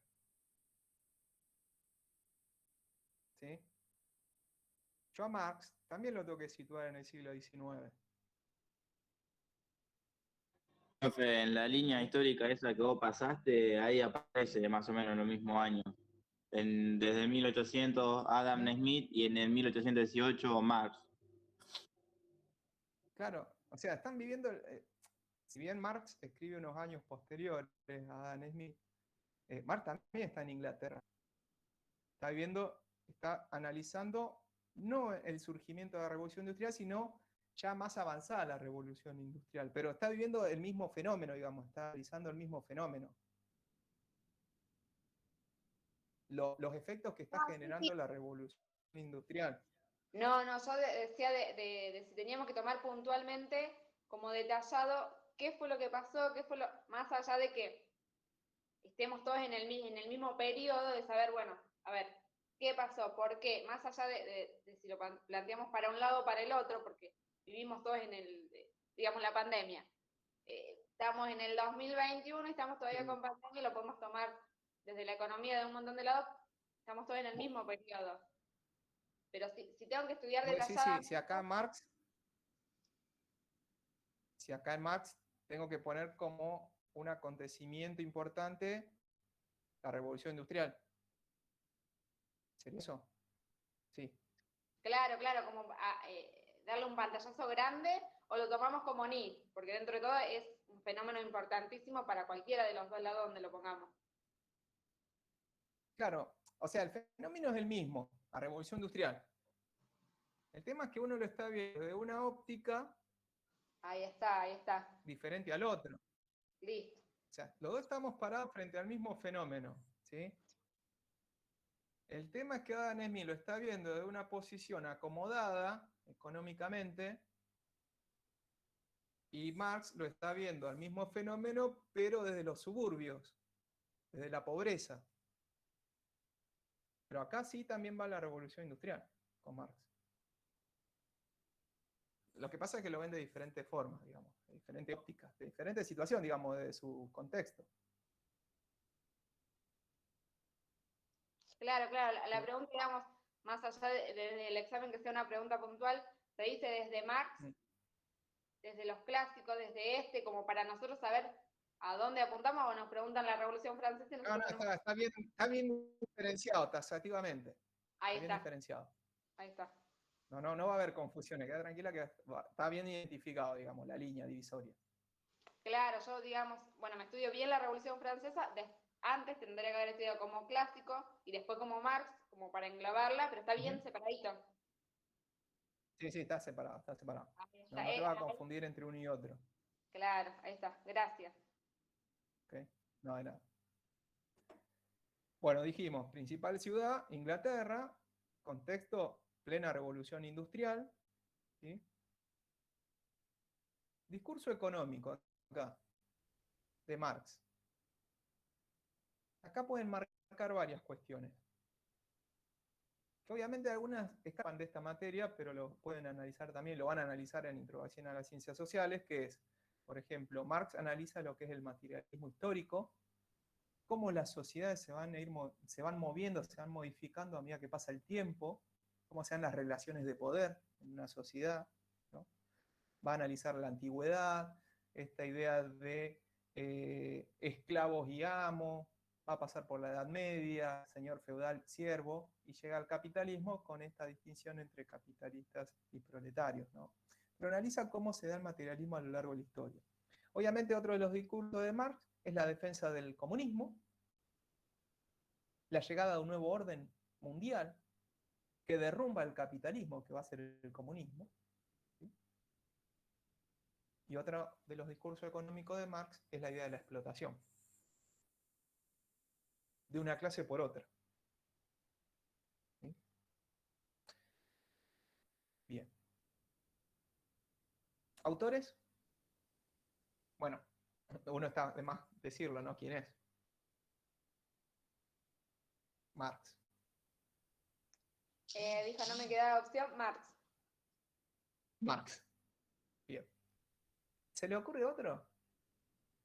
¿sí? Yo a Marx también lo tengo que situar en el siglo XIX. Profe, en la línea histórica esa que vos pasaste, ahí aparece más o menos en los mismos años. Desde 1800 Adam Smith y en el 1818 Marx. Claro, o sea, están viviendo, si bien Marx escribe unos años posteriores a Adam Smith, Marx también está en Inglaterra. Está viviendo, está analizando no el surgimiento de la revolución industrial, sino ya más avanzada la revolución industrial, pero está viviendo el mismo fenómeno, digamos, está analizando el mismo fenómeno. Los efectos que está generando la revolución industrial. No, yo decía de si teníamos que tomar puntualmente como detallado qué fue lo que pasó, qué fue lo, más allá de que estemos todos en el mismo periodo, de saber, bueno, a ver, ¿qué pasó? ¿Por qué? Más allá de si lo planteamos para un lado o para el otro, porque vivimos todos digamos, la pandemia. Estamos en el 2021 y estamos todavía con pandemia y lo podemos tomar desde la economía de un montón de lados, estamos todos en el mismo periodo. Pero si tengo que estudiar detalladamente... Si acá en Marx tengo que poner como un acontecimiento importante la revolución industrial. ¿Sería eso? Sí. Claro, como darle un pantallazo grande o lo tomamos como NIT, porque dentro de todo es un fenómeno importantísimo para cualquiera de los dos lados donde lo pongamos. Claro, o sea, el fenómeno es el mismo, la revolución industrial. El tema es que uno lo está viendo de una óptica Ahí está. diferente al otro. Listo. O sea, los dos estamos parados frente al mismo fenómeno, ¿sí? El tema es que Adam Smith lo está viendo de una posición acomodada económicamente y Marx lo está viendo al mismo fenómeno, pero desde los suburbios, desde la pobreza. Pero acá sí también va la revolución industrial con Marx. Lo que pasa es que lo ven de diferentes formas, digamos, de diferentes ópticas, de diferente situación, digamos, de su contexto. Claro, claro. La pregunta, digamos, más allá del examen que sea una pregunta puntual, se dice desde Marx, desde los clásicos, desde como para nosotros saber a dónde apuntamos, o nos preguntan la Revolución Francesa y No, nosotros tenemos... está bien diferenciado taxativamente. Ahí Está bien está. diferenciado. Ahí está. No va a haber confusiones, queda tranquila que está bien identificado, digamos, la línea divisoria. Claro, yo, digamos, bueno, me estudio bien la Revolución Francesa, antes tendría que haber estudiado como clásico y después como Marx, como para englobarla, pero está bien separadito. Sí, está separado, está separado. Ahí está, No te vas a confundir entre uno y otro. Claro, ahí está, gracias. ¿Okay? No hay nada. Bueno, dijimos, principal ciudad, Inglaterra, contexto, plena revolución industrial, ¿sí? Discurso económico, acá, de Marx. Acá pueden marcar varias cuestiones. Que obviamente algunas escapan de esta materia, pero lo pueden analizar también, lo van a analizar en Introducción a las Ciencias Sociales, que es, por ejemplo, Marx analiza lo que es el materialismo histórico, cómo las sociedades se van moviendo, se van modificando a medida que pasa el tiempo, cómo se dan las relaciones de poder en una sociedad, ¿no? Va a analizar la antigüedad, esta idea de esclavos y amos, va a pasar por la Edad Media, señor feudal, siervo, y llega al capitalismo con esta distinción entre capitalistas y proletarios, ¿no? Pero analiza cómo se da el materialismo a lo largo de la historia. Obviamente otro de los discursos de Marx es la defensa del comunismo, la llegada de un nuevo orden mundial que derrumba el capitalismo, que va a ser el comunismo. ¿Sí? Y otro de los discursos económicos de Marx es la idea de la explotación, de una clase por otra. ¿Sí? Bien. ¿Autores? Bueno, uno está de más decirlo, ¿no? ¿Quién es? Marx. Dijo, no me quedaba opción, Marx. Marx. Bien. ¿Se le ocurre otro?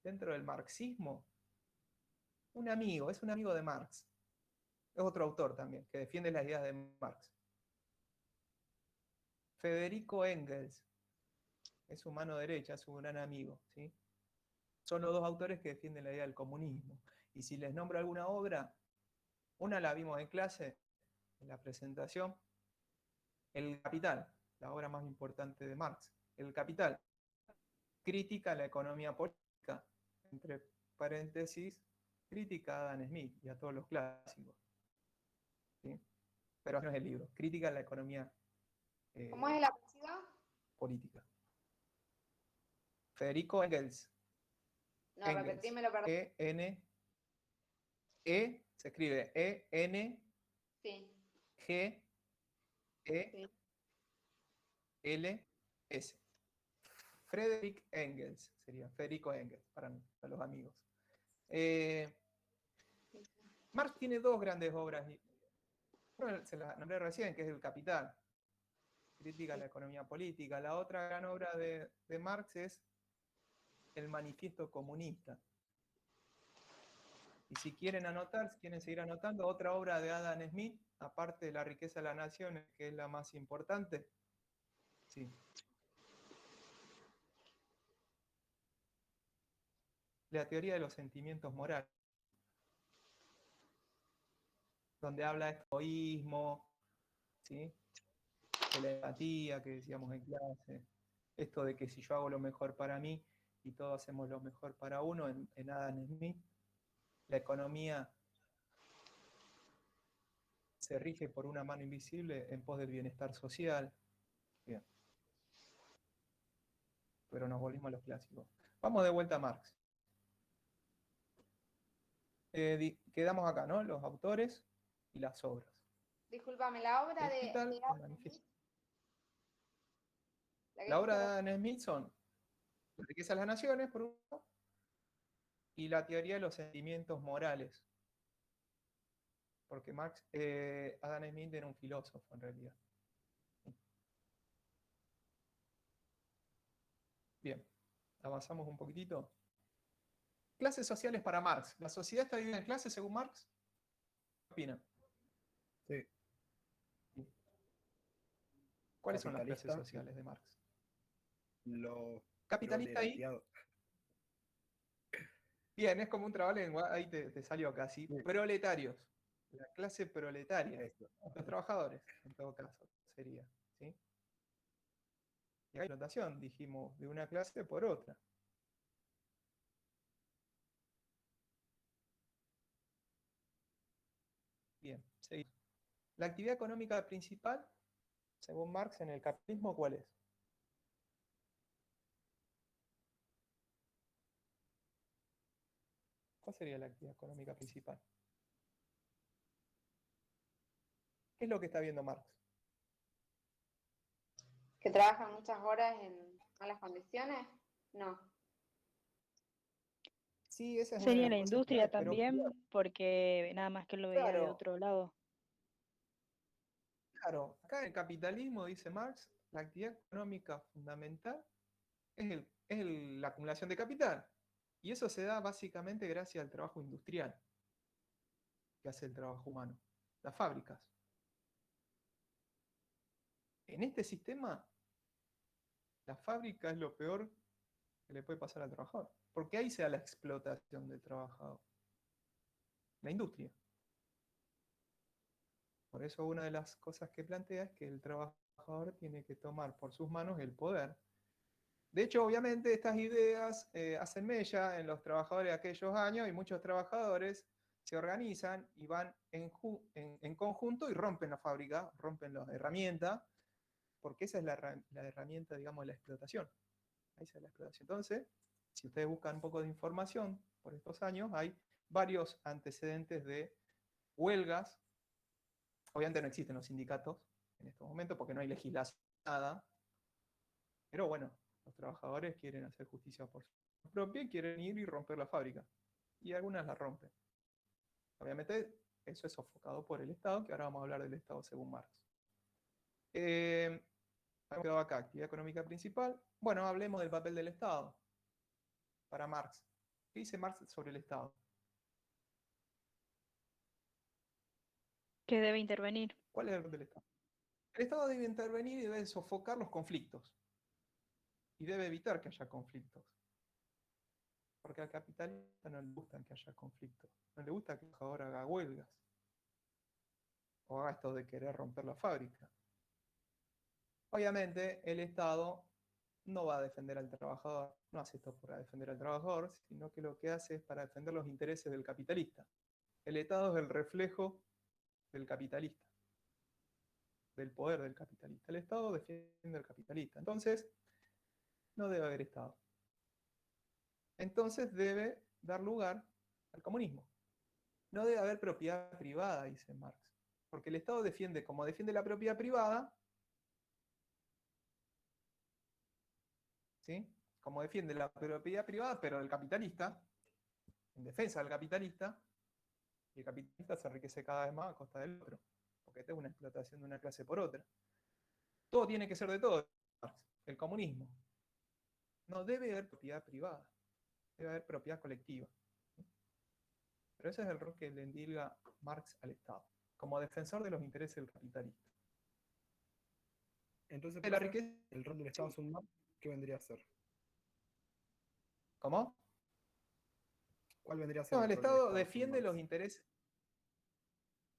Dentro del marxismo. Un amigo, es un amigo de Marx. Es otro autor también, que defiende las ideas de Marx. Federico Engels. Es su mano derecha, es un gran amigo, ¿sí? Son los dos autores que defienden la idea del comunismo. Y si les nombro alguna obra, una la vimos en clase, en la presentación, El Capital, la obra más importante de Marx. El Capital critica la economía política, entre paréntesis, crítica a Adam Smith y a todos los clásicos. ¿Sí? Pero no es el libro, crítica la economía ¿Cómo es el apellido? política. Federico Engels. No, Engels. repetímelo, perdón. Se escribe E-N-G-E-L-S. Sí. Friedrich Engels sería, Federico Engels, para los amigos. Marx tiene dos grandes obras. Una se la nombré recién, que es El Capital. Crítica a la economía política. La otra gran obra de Marx es El Manifiesto Comunista. Y si quieren anotar, si quieren seguir anotando, otra obra de Adam Smith, aparte de La riqueza de las naciones, que es la más importante. Sí. La teoría de los sentimientos morales, donde habla de egoísmo, ¿sí? De la empatía que decíamos en clase, esto de que si yo hago lo mejor para mí y todos hacemos lo mejor para uno, en Adam Smith, la economía se rige por una mano invisible en pos del bienestar social. Bien. Pero nos volvimos a los clásicos. Vamos de vuelta a Marx. Quedamos acá, ¿no? Los autores y las obras. Discúlpame, la obra de El Adam manifiesto. Smith, La obra de Adam Smith son La riqueza de las naciones, por un lado, y la teoría de los sentimientos morales. Porque Adam Smith era un filósofo en realidad. Bien, avanzamos un poquitito. Clases sociales para Marx. ¿La sociedad está dividida en clases según Marx? ¿Qué opinan? Sí. ¿Cuáles son las clases Capitalista, sociales de Marx? Los Capitalista y... proletariados. Bien, es como un trabalengua, ahí te salió casi. Sí. Proletarios. La clase proletaria. Eso. Los trabajadores, en todo caso, sería. ¿Sí? Y hay notación, dijimos, de una clase por otra. Bien, seguimos. La actividad económica principal, según Marx, en el capitalismo, ¿cuál es? ¿Cuál sería la actividad económica principal? ¿Qué es lo que está viendo Marx? ¿Que trabajan muchas horas en malas condiciones? No. Sí, esa es una de Sería las la cosas industria claves, pero también, porque nada más que lo veía de claro, otro lado. claro, acá en el capitalismo, dice Marx, la actividad económica fundamental es la acumulación de capital. Y eso se da básicamente gracias al trabajo industrial que hace el trabajo humano, las fábricas. En este sistema, la fábrica es lo peor que le puede pasar al trabajador, porque ahí se da la explotación del trabajador, la industria. Por eso una de las cosas que plantea es que el trabajador tiene que tomar por sus manos el poder. De hecho, obviamente, estas ideas hacen mella en los trabajadores de aquellos años y muchos trabajadores se organizan y van en conjunto y rompen la fábrica, rompen la herramienta, porque esa es la herramienta, digamos, de la explotación. Ahí está la explotación. Entonces, si ustedes buscan un poco de información por estos años, hay varios antecedentes de huelgas. Obviamente no existen los sindicatos en estos momentos porque no hay legislación, nada. Pero bueno, los trabajadores quieren hacer justicia por su propia y quieren ir y romper la fábrica. Y algunas la rompen. Obviamente eso es sofocado por el Estado, que ahora vamos a hablar del Estado según Marx. Hemos quedado acá, actividad económica principal. Bueno, hablemos del papel del Estado para Marx. ¿Qué dice Marx sobre el Estado? Que debe intervenir. ¿Cuál es el rol del Estado? El Estado debe intervenir y debe sofocar los conflictos. Y debe evitar que haya conflictos. Porque al capitalista no le gusta que haya conflictos. No le gusta que el trabajador haga huelgas. O haga esto de querer romper la fábrica. Obviamente, el Estado no va a defender al trabajador. No hace esto para defender al trabajador, sino que lo que hace es para defender los intereses del capitalista. El Estado es el reflejo del capitalista. Del poder del capitalista. El Estado defiende al capitalista. Entonces, no debe haber Estado. Entonces debe dar lugar al comunismo. No debe haber propiedad privada, dice Marx. Porque el Estado defiende, como defiende la propiedad privada, ¿sí? Como defiende la propiedad privada, pero del capitalista, en defensa del capitalista, y el capitalista se enriquece cada vez más a costa del otro. Porque esta es una explotación de una clase por otra. Todo tiene que ser de todo, Marx. El comunismo. No debe haber propiedad privada. Debe haber propiedad colectiva. Pero ese es el rol que le endilga Marx al Estado, como defensor de los intereses del capitalista. Entonces, De la profe, riqueza. el rol del Estado según Marx, ¿qué vendría a ser? ¿Cómo? ¿Cuál vendría a ser No, el el rol del Estado Estado según defiende los Marx? intereses.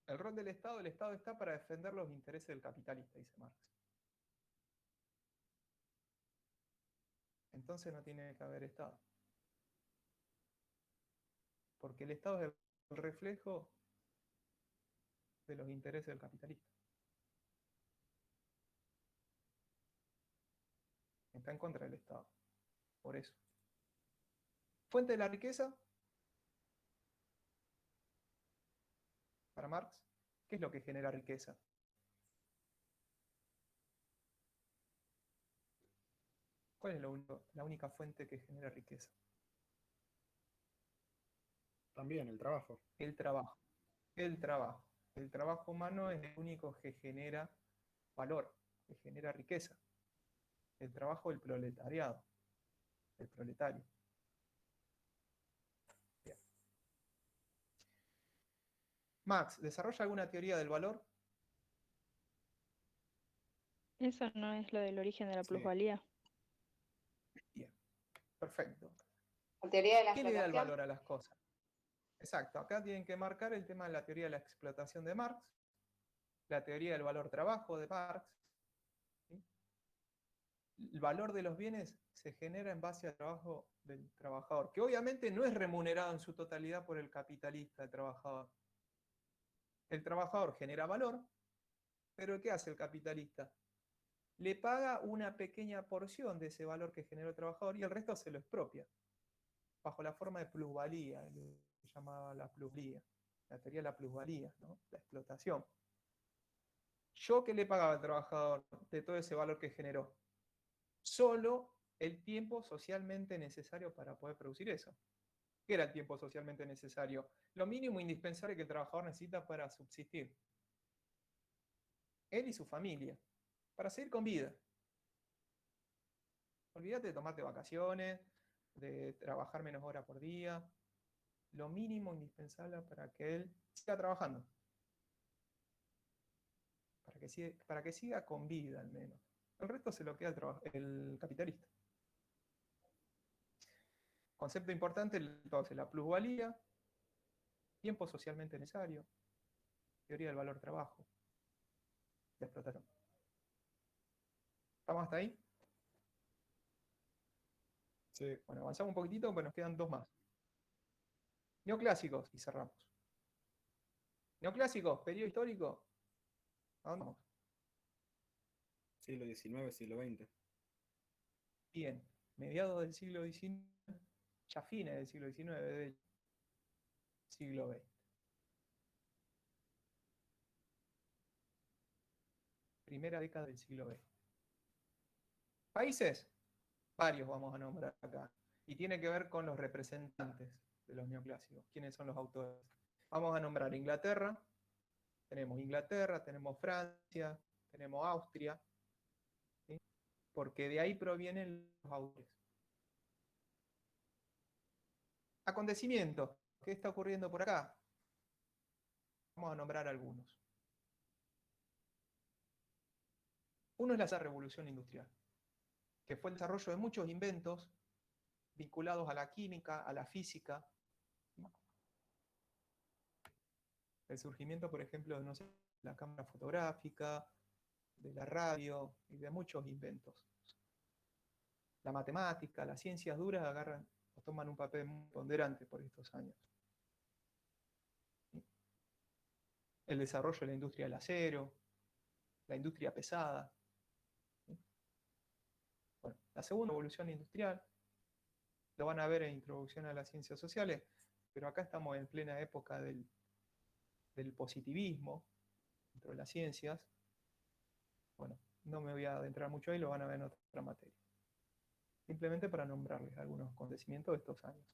El rol del Estado está para defender los intereses del capitalista, dice Marx. Entonces no tiene que haber Estado. Porque el Estado es el reflejo de los intereses del capitalista. Está en contra del Estado. Por eso. Fuente de la riqueza. Para Marx, ¿qué es lo que genera riqueza? ¿Cuál es la única fuente que genera riqueza? También el trabajo. El trabajo. El trabajo. El trabajo humano es el único que genera valor, que genera riqueza. El trabajo del proletariado. del proletario. Bien. Max, ¿desarrolla alguna teoría del valor? ¿Eso no es lo del origen de la Sí. plusvalía? Bien, perfecto. La teoría de la ¿Qué le da el explotación. valor a las cosas? Exacto, acá tienen que marcar el tema de la teoría de la explotación de Marx, la teoría del valor trabajo de Marx. ¿Sí? El valor de los bienes se genera en base al trabajo del trabajador, que obviamente no es remunerado en su totalidad por el capitalista, el trabajador. El trabajador genera valor, pero ¿qué hace el capitalista? Le paga una pequeña porción de ese valor que generó el trabajador y el resto se lo expropia, bajo la forma de plusvalía, lo que se llamaba la plusvalía, la teoría de la plusvalía, ¿no? La explotación. ¿Yo qué le pagaba al trabajador de todo ese valor que generó? Solo el tiempo socialmente necesario para poder producir eso. ¿Qué era el tiempo socialmente necesario? Lo mínimo indispensable que el trabajador necesita para subsistir. Él y su familia, para seguir con vida. Olvídate de tomarte vacaciones, de trabajar menos horas por día. Lo mínimo indispensable para que él siga trabajando. Para que siga con vida al menos. El resto se lo queda el capitalista. Concepto importante, entonces, la plusvalía, tiempo socialmente necesario, teoría del valor trabajo, la explotación. ¿Estamos hasta ahí? Sí. Bueno, avanzamos un poquitito, pues nos quedan dos más. Neoclásicos, y cerramos. Neoclásicos, periodo histórico. ¿A dónde vamos? Siglo XIX, siglo XX. Bien, mediados del siglo XIX, ya fines del siglo XIX, del siglo XX. Primera década del siglo XX. Países, varios vamos a nombrar acá. Y tiene que ver con los representantes de los neoclásicos. ¿Quiénes son los autores? Vamos a nombrar Inglaterra. Tenemos Francia, tenemos Austria. ¿Sí? Porque de ahí provienen los autores. Acontecimientos. ¿Qué está ocurriendo por acá? Vamos a nombrar algunos. Uno es la revolución industrial, que fue el desarrollo de muchos inventos vinculados a la química, a la física. El surgimiento, por ejemplo, no sé, de la cámara fotográfica, de la radio y de muchos inventos. La matemática, las ciencias duras agarran o toman un papel muy ponderante por estos años. El desarrollo de la industria del acero, la industria pesada. Bueno, la segunda revolución industrial, lo van a ver en Introducción a las Ciencias Sociales, pero acá estamos en plena época del positivismo dentro de las ciencias. Bueno, no me voy a adentrar mucho ahí, lo van a ver en otra materia. Simplemente para nombrarles algunos acontecimientos de estos años.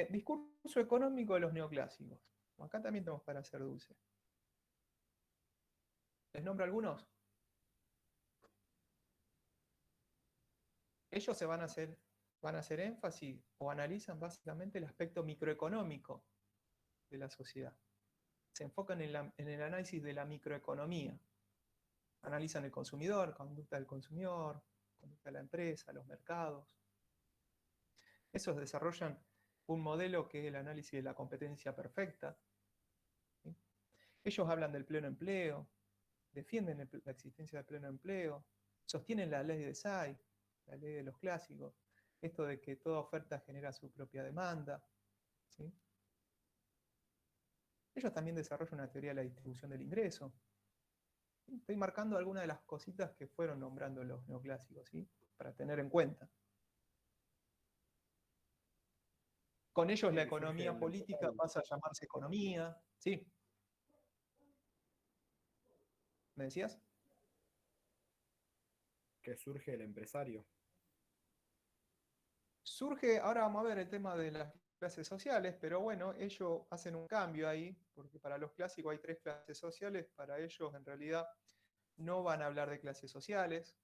Discurso económico de los neoclásicos. Acá también tenemos para hacer dulce. ¿Les nombro algunos? Ellos van a hacer énfasis o analizan básicamente el aspecto microeconómico de la sociedad. Se enfocan en el análisis de la microeconomía. Analizan el consumidor, conducta del consumidor, conducta de la empresa, los mercados. Esos desarrollan un modelo que es el análisis de la competencia perfecta. ¿Sí? Ellos hablan del pleno empleo, defienden la existencia del pleno empleo, sostienen la ley de Say, la ley de los clásicos, esto de que toda oferta genera su propia demanda. ¿Sí? Ellos también desarrollan una teoría de la distribución del ingreso. ¿Sí? Estoy marcando algunas de las cositas que fueron nombrando los neoclásicos, ¿sí? Para tener en cuenta. Con ellos la economía política pasa a llamarse economía. ¿Sí? ¿Me decías? Que surge el empresario. Surge, ahora vamos a ver el tema de las clases sociales, pero bueno, ellos hacen un cambio ahí, porque para los clásicos hay 3 clases sociales, para ellos en realidad no van a hablar de clases sociales,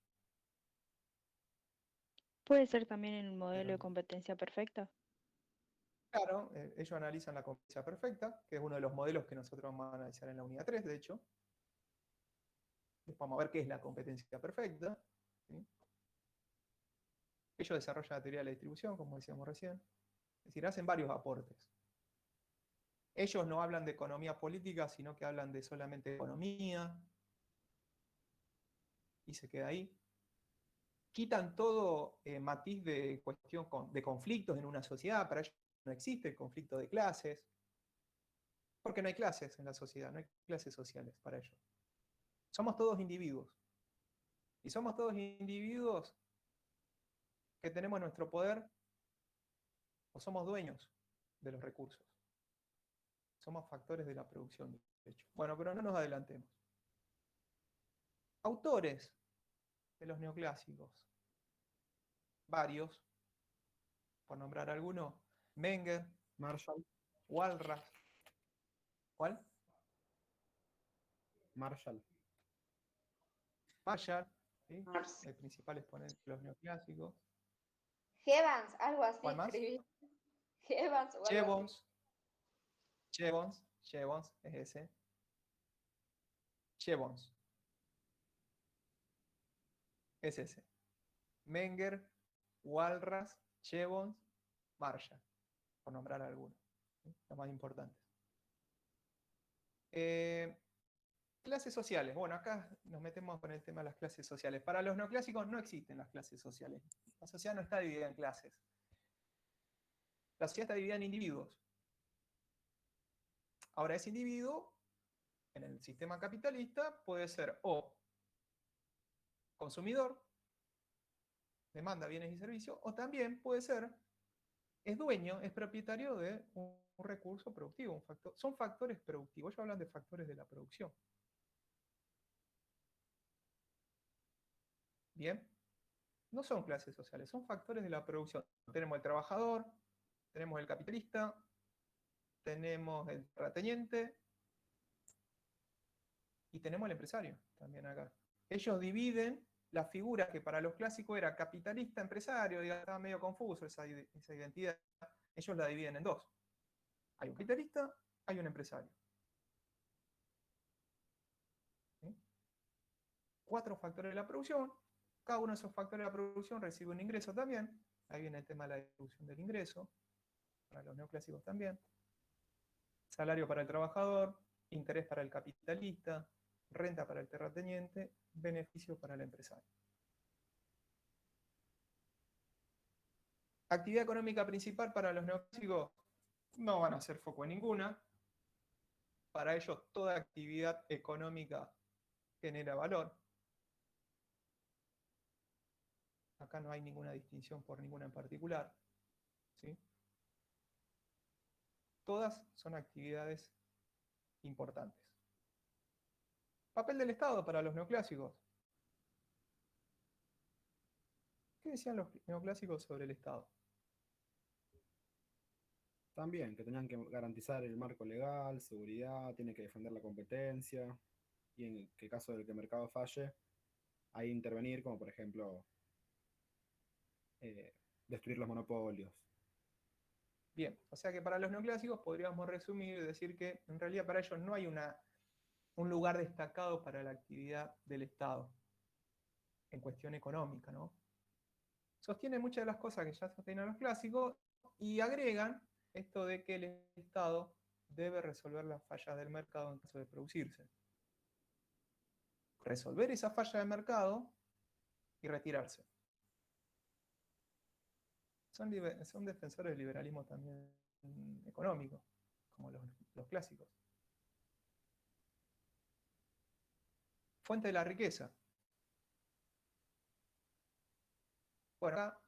Puede ser también en un modelo Pero de competencia perfecta. claro, ellos analizan la competencia perfecta, que es uno de los modelos que nosotros vamos a analizar en la unidad 3, de hecho. Después vamos a ver qué es la competencia perfecta. ¿Sí? Ellos desarrollan la teoría de la distribución, como decíamos recién. Es decir, hacen varios aportes. Ellos no hablan de economía política, sino que hablan de solamente economía. Y se queda ahí. Quitan todo matiz de cuestión de conflictos en una sociedad. Para ellos no existe el conflicto de clases. Porque no hay clases en la sociedad, no hay clases sociales para ellos. Somos todos individuos. Y somos todos individuos que tenemos nuestro poder o somos dueños de los recursos. Somos factores de la producción, de hecho. Bueno, pero no nos adelantemos. Autores de los neoclásicos. Varios, por nombrar algunos. Menger, Marshall. Walras. ¿Cuál? Marshall. Marshall, ¿sí? Mars. El principal exponente de los neoclásicos. Evans, algo así ¿Cuál más? escribí. Evans o algo así. Jevons es ese. Jevons. Es ese. Menger, Walras, Jevons, Marshall, por nombrar algunos, ¿sí? Los más importantes. Clases sociales. Bueno, acá nos metemos con el tema de las clases sociales. Para los neoclásicos no existen las clases sociales. La sociedad no está dividida en clases. La sociedad está dividida en individuos. Ahora, ese individuo, en el sistema capitalista, puede ser o consumidor, demanda bienes y servicios, o también puede ser, es dueño, es propietario de un recurso productivo. Son factores productivos. Ellos hablan de factores de la producción. Bien, no son clases sociales, son factores de la producción. Tenemos el trabajador, tenemos el capitalista, tenemos el terrateniente y tenemos el empresario también acá. Ellos dividen la figura que para los clásicos era capitalista, empresario, digamos, estaba medio confuso esa identidad. Ellos la dividen en dos. Hay un capitalista, hay un empresario. ¿Sí? 4 factores de la producción. Cada uno de esos factores de la producción recibe un ingreso también. Ahí viene el tema de la distribución del ingreso. Para los neoclásicos también. Salario para el trabajador, interés para el capitalista, renta para el terrateniente, beneficio para el empresario. Actividad económica principal para los neoclásicos no van a hacer foco en ninguna. Para ellos toda actividad económica genera valor. Acá no hay ninguna distinción por ninguna en particular. ¿Sí? Todas son actividades importantes. Papel del Estado para los neoclásicos. ¿Qué decían los neoclásicos sobre el Estado? También, que tenían que garantizar el marco legal, seguridad, tiene que defender la competencia, y en el caso de que el mercado falle, ahí intervenir, como por ejemplo, destruir los monopolios. Bien, o sea que para los neoclásicos podríamos resumir y decir que en realidad para ellos no hay un lugar destacado para la actividad del Estado en cuestión económica, ¿no? Sostienen muchas de las cosas que ya sostienen los clásicos y agregan esto de que el Estado debe resolver las fallas del mercado en caso de producirse. Resolver esa falla del mercado y retirarse. Son defensores del liberalismo también económico, como los clásicos. Fuente de la riqueza. Bueno, acá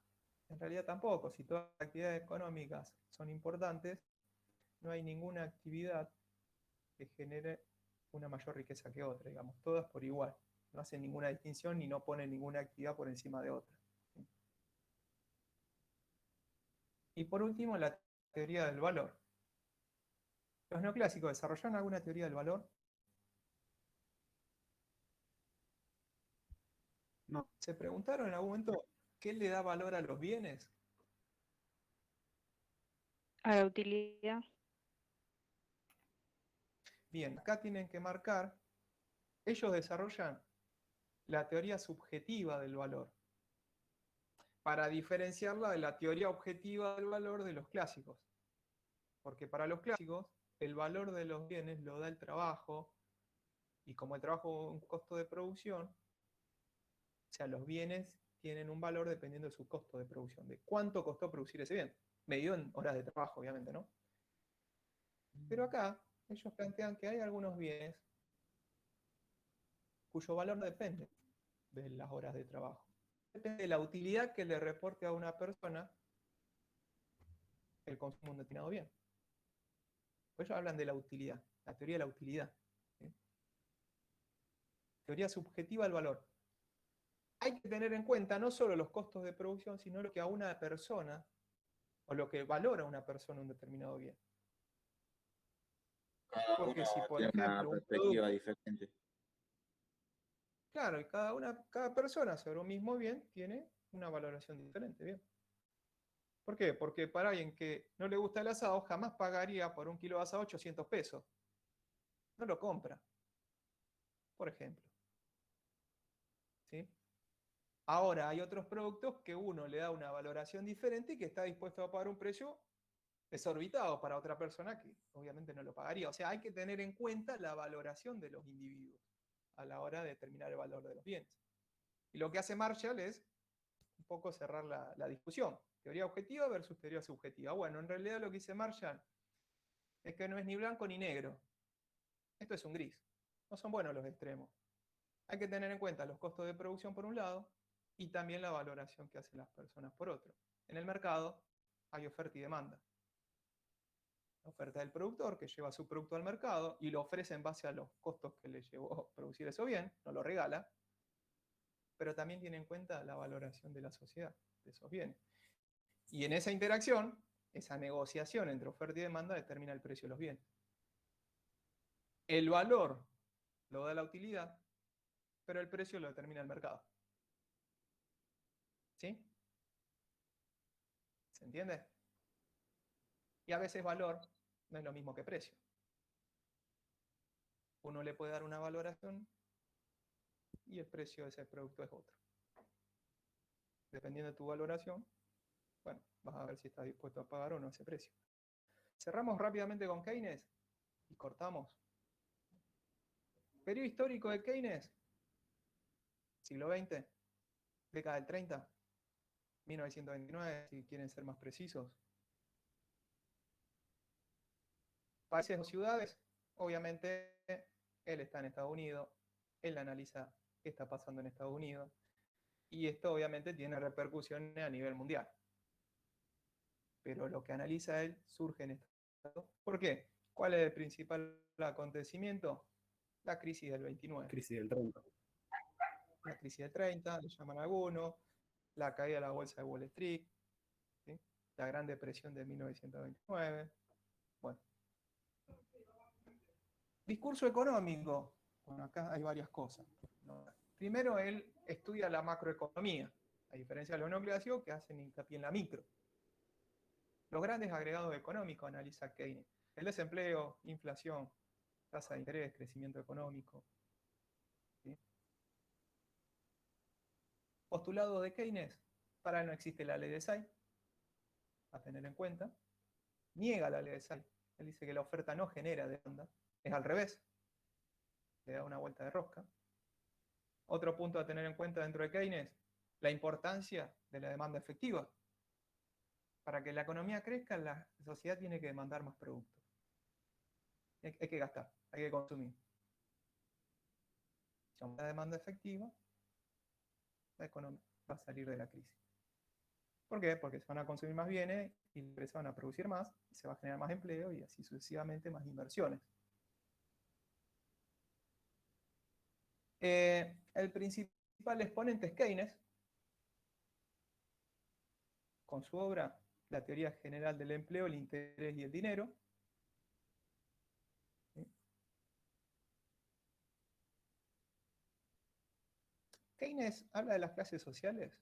en realidad tampoco. Si todas las actividades económicas son importantes, no hay ninguna actividad que genere una mayor riqueza que otra, digamos, todas por igual. No hacen ninguna distinción ni no ponen ninguna actividad por encima de otra. Y por último, la teoría del valor. ¿Los neoclásicos desarrollaron alguna teoría del valor? No. ¿Se preguntaron en algún momento ¿Qué le da valor a los bienes? A la utilidad. Bien, acá tienen que marcar, ellos desarrollan la teoría subjetiva del valor, para diferenciarla de la teoría objetiva del valor de los clásicos. Porque para los clásicos, el valor de los bienes lo da el trabajo, y como el trabajo es un costo de producción, o sea, los bienes tienen un valor dependiendo de su costo de producción, de cuánto costó producir ese bien, medido en horas de trabajo, obviamente, ¿no? Pero acá, ellos plantean que hay algunos bienes cuyo valor no depende de las horas de trabajo. Depende de la utilidad que le reporte a una persona el consumo de un determinado bien. Pues ellos hablan de la utilidad, la teoría de la utilidad. ¿Sí? Teoría subjetiva del valor. Hay que tener en cuenta no solo los costos de producción, sino lo que a una persona, o lo que valora una persona un determinado bien. Cada Porque uno si, por tiene una ejemplo, un perspectiva producto, diferente. claro, y cada persona sobre un mismo bien tiene una valoración diferente, bien. ¿Por qué? Porque para alguien que no le gusta el asado, jamás pagaría por un kilo de asado 800 pesos. No lo compra, por ejemplo. ¿Sí? Ahora, hay otros productos que uno le da una valoración diferente y que está dispuesto a pagar un precio desorbitado para otra persona que obviamente no lo pagaría. O sea, hay que tener en cuenta la valoración de los individuos a la hora de determinar el valor de los bienes. Y lo que hace Marshall es un poco cerrar la discusión. Teoría objetiva versus teoría subjetiva. Bueno, en realidad lo que dice Marshall es que no es ni blanco ni negro. Esto es un gris. No son buenos los extremos. Hay que tener en cuenta los costos de producción por un lado y también la valoración que hacen las personas por otro. En el mercado hay oferta y demanda. La oferta del productor que lleva su producto al mercado y lo ofrece en base a los costos que le llevó producir eso bien, no lo regala, pero también tiene en cuenta la valoración de la sociedad de esos bienes. Y en esa interacción, esa negociación entre oferta y demanda determina el precio de los bienes. El valor lo da la utilidad, pero el precio lo determina el mercado. ¿Sí? ¿Se entiende? Y a veces valor no es lo mismo que precio. Uno le puede dar una valoración y el precio de ese producto es otro. Dependiendo de tu valoración, bueno, vas a ver si estás dispuesto a pagar o no ese precio. Cerramos rápidamente con Keynes y cortamos. Periodo histórico de Keynes, siglo XX, década del 30, 1929, si quieren ser más precisos. Países o ciudades, obviamente, él está en Estados Unidos, él analiza qué está pasando en Estados Unidos, y esto obviamente tiene repercusiones a nivel mundial. Pero lo que analiza él surge en Estados Unidos. ¿Por qué? ¿Cuál es el principal acontecimiento? La crisis del 29. Crisis del 30. La crisis del 30, le llaman algunos, la caída de la bolsa de Wall Street, ¿sí? La Gran Depresión de 1929. Bueno. Discurso económico. Bueno, acá hay varias cosas, ¿no? Primero, él estudia la macroeconomía, a diferencia de los neoclásicos que hacen hincapié en la micro. Los grandes agregados económicos analiza Keynes. El desempleo, inflación, tasa de interés, crecimiento económico. ¿Sí? Postulado de Keynes, para él no existe la ley de Say, a tener en cuenta. Niega la ley de Say. Él dice que la oferta no genera demanda, es al revés. Le da una vuelta de rosca. Otro punto a tener en cuenta dentro de Keynes, la importancia de la demanda efectiva. Para que la economía crezca, la sociedad tiene que demandar más productos. Hay que gastar, hay que consumir. Si aumenta la demanda efectiva, la economía va a salir de la crisis. ¿Por qué? Porque se van a consumir más bienes y las empresas van a producir más, y se va a generar más empleo y así sucesivamente más inversiones. El principal exponente es Keynes, con su obra La teoría general del empleo, el interés y el dinero. ¿Sí? Keynes habla de las clases sociales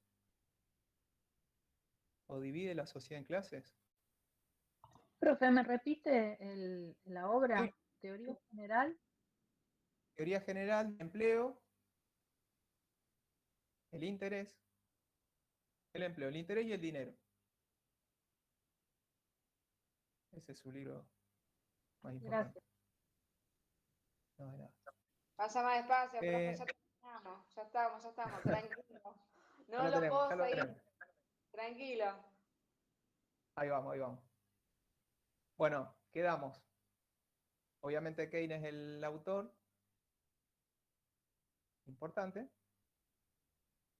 o divide la sociedad en clases. Profe, ¿me repite la obra? Sí. Teoría general. Teoría general de empleo, el interés, el empleo, el interés y el dinero. Ese es su libro más importante. Gracias. No, de nada. Pasa más despacio, profe, Eh, ya terminamos. Ya estamos, tranquilo. Ya No lo lo tenemos, puedo ya lo seguir. tenemos. Tranquilo. Ahí vamos, ahí vamos. Bueno, quedamos. Obviamente Keynes es el autor, importante,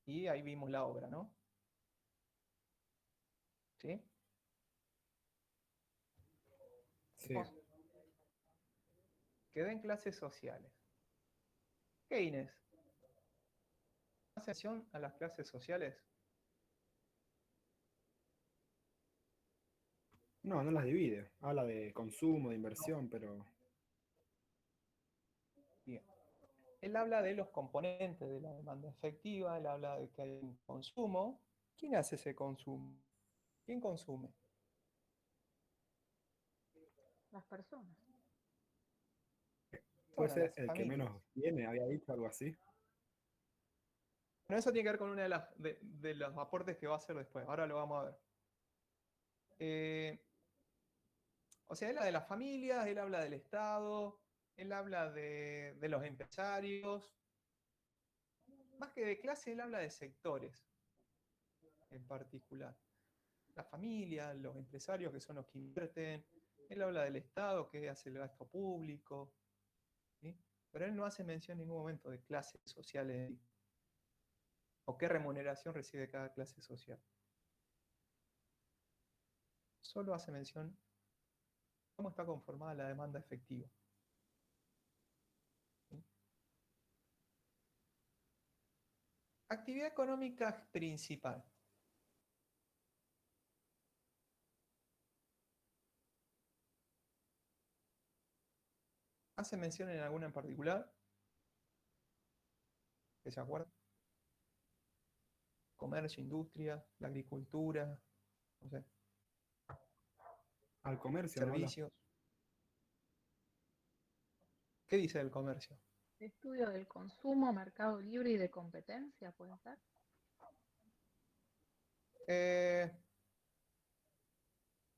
y ahí vimos la obra, ¿no? ¿Sí? Sí. Quedé en clases sociales. Keynes, ¿hace mención a las clases sociales? No, no las divide. Habla de consumo, de inversión, pero Bien. Él habla de los componentes de la demanda efectiva, él habla de que hay un consumo. ¿Quién hace ese consumo? ¿Quién consume? Las personas. puede Bueno, ser las el que familias. menos tiene, había dicho algo así. Bueno, eso tiene que ver con una de los aportes que va a hacer después. Ahora lo vamos a ver. O sea, él habla de las familias, él habla del Estado, él habla de los empresarios. Más que de clase, él habla de sectores en particular. La familia, los empresarios que son los que invierten. Él habla del Estado que hace el gasto público. ¿Sí? Pero él no hace mención en ningún momento de clases sociales o qué remuneración recibe cada clase social. Solo hace mención de cómo está conformada la demanda efectiva. ¿Sí? Actividad económica principal. ¿Hace mención en alguna en particular? ¿Que se acuerda? Comercio, industria, la agricultura, no sé, Al comercio no habla. servicios. ¿Qué dice del comercio? Estudio del consumo, mercado libre y de competencia, ¿puede ser?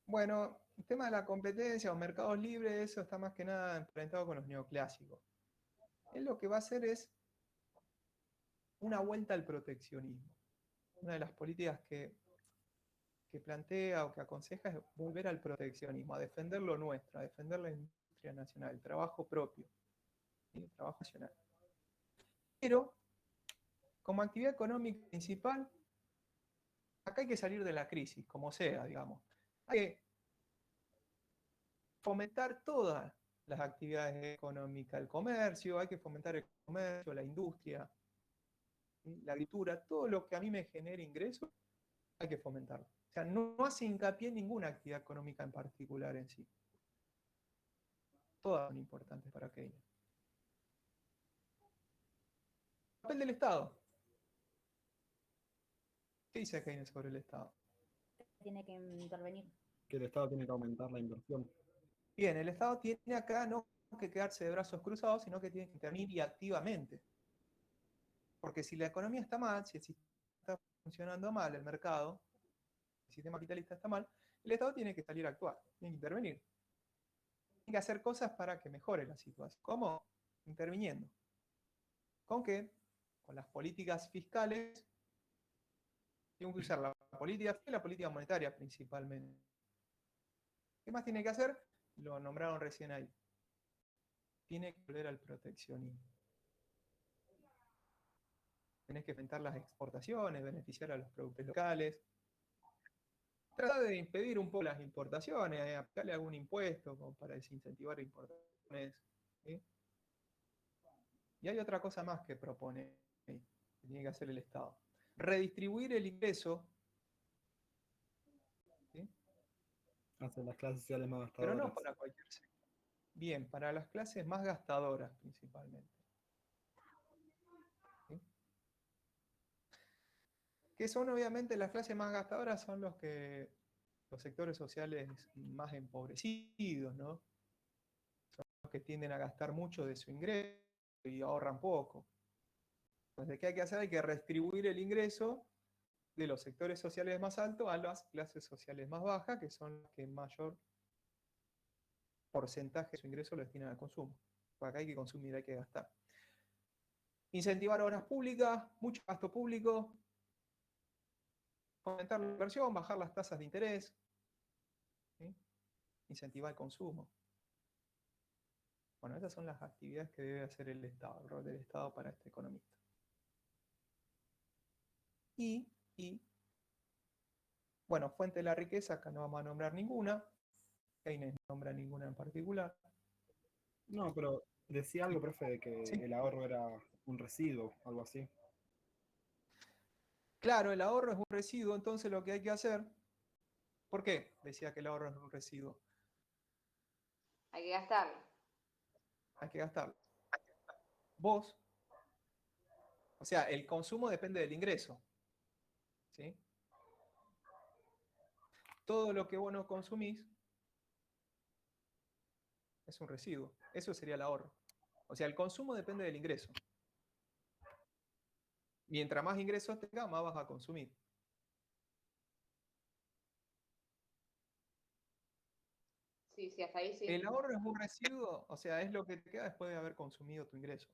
Bueno, el tema de la competencia o mercados libres, eso está más que nada emparentado con los neoclásicos. Él lo que va a hacer es una vuelta al proteccionismo. Una de las políticas que plantea o que aconseja es volver al proteccionismo, a defender lo nuestro, a defender la industria nacional, el trabajo propio, ¿sí? El trabajo nacional. Pero, como actividad económica principal, acá hay que salir de la crisis, como sea, digamos. Hay que fomentar todas las actividades económicas, el comercio, hay que fomentar el comercio, la industria, ¿sí? La agricultura, todo lo que a mí me genere ingresos, hay que fomentarlo. O sea, no hace hincapié en ninguna actividad económica en particular en sí. Todas son importantes para Keynes. El papel del Estado. ¿Qué dice Keynes sobre el Estado? Tiene que intervenir. Que el Estado tiene que aumentar la inversión. Bien, el Estado tiene acá no que quedarse de brazos cruzados, sino que tiene que intervenir y activamente. Porque si la economía está mal, si el sistema está funcionando mal, el mercado, el sistema capitalista está mal, el Estado tiene que salir a actuar, tiene que intervenir. Tiene que hacer cosas para que mejore la situación. ¿Cómo? Interviniendo. ¿Con qué? Con las políticas fiscales. Tengo que usar la política fiscal y la política monetaria principalmente. ¿Qué más tiene que hacer? Lo nombraron recién ahí. Tiene que volver al proteccionismo. Tenés que fomentar las exportaciones, beneficiar a los productores locales. Tratar de impedir un poco las importaciones, aplicarle algún impuesto como para desincentivar importaciones. ¿Sí? Y hay otra cosa más que propone, que tiene que hacer el Estado. Redistribuir el ingreso, ¿sí? Hacia las clases sociales más Pero gastadoras. no para cualquier sector. Bien, para las clases más gastadoras principalmente. ¿Sí? que son obviamente las clases más gastadoras, son los sectores sociales más empobrecidos, ¿no? Son los que tienden a gastar mucho de su ingreso y ahorran poco. Entonces, ¿qué hay que hacer? Hay que redistribuir el ingreso de los sectores sociales más altos a las clases sociales más bajas, que son las que mayor porcentaje de su ingreso lo destinan al consumo. Porque acá hay que consumir, hay que gastar. Incentivar obras públicas, mucho gasto público, fomentar la inversión, bajar las tasas de interés, ¿sí? Incentivar el consumo. Bueno, esas son las actividades que debe hacer el Estado, el rol del Estado para este economista. Y bueno, fuente de la riqueza, acá no vamos a nombrar ninguna. Keynes no nombra ninguna en particular. No, pero decía algo, profe, de que Sí. el ahorro era un residuo, algo así. Claro, el ahorro es un residuo, entonces lo que hay que hacer. ¿Por qué decía que el ahorro es un residuo? Hay que gastarlo. Hay que gastarlo. Vos, o sea, el consumo depende del ingreso, ¿sí? Todo lo que vos no consumís es un residuo. Eso sería el ahorro. O sea, el consumo depende del ingreso. Mientras más ingresos tengas, más vas a consumir. Sí, sí, hasta ahí sí. El ahorro es un residuo, o sea, es lo que te queda después de haber consumido tu ingreso.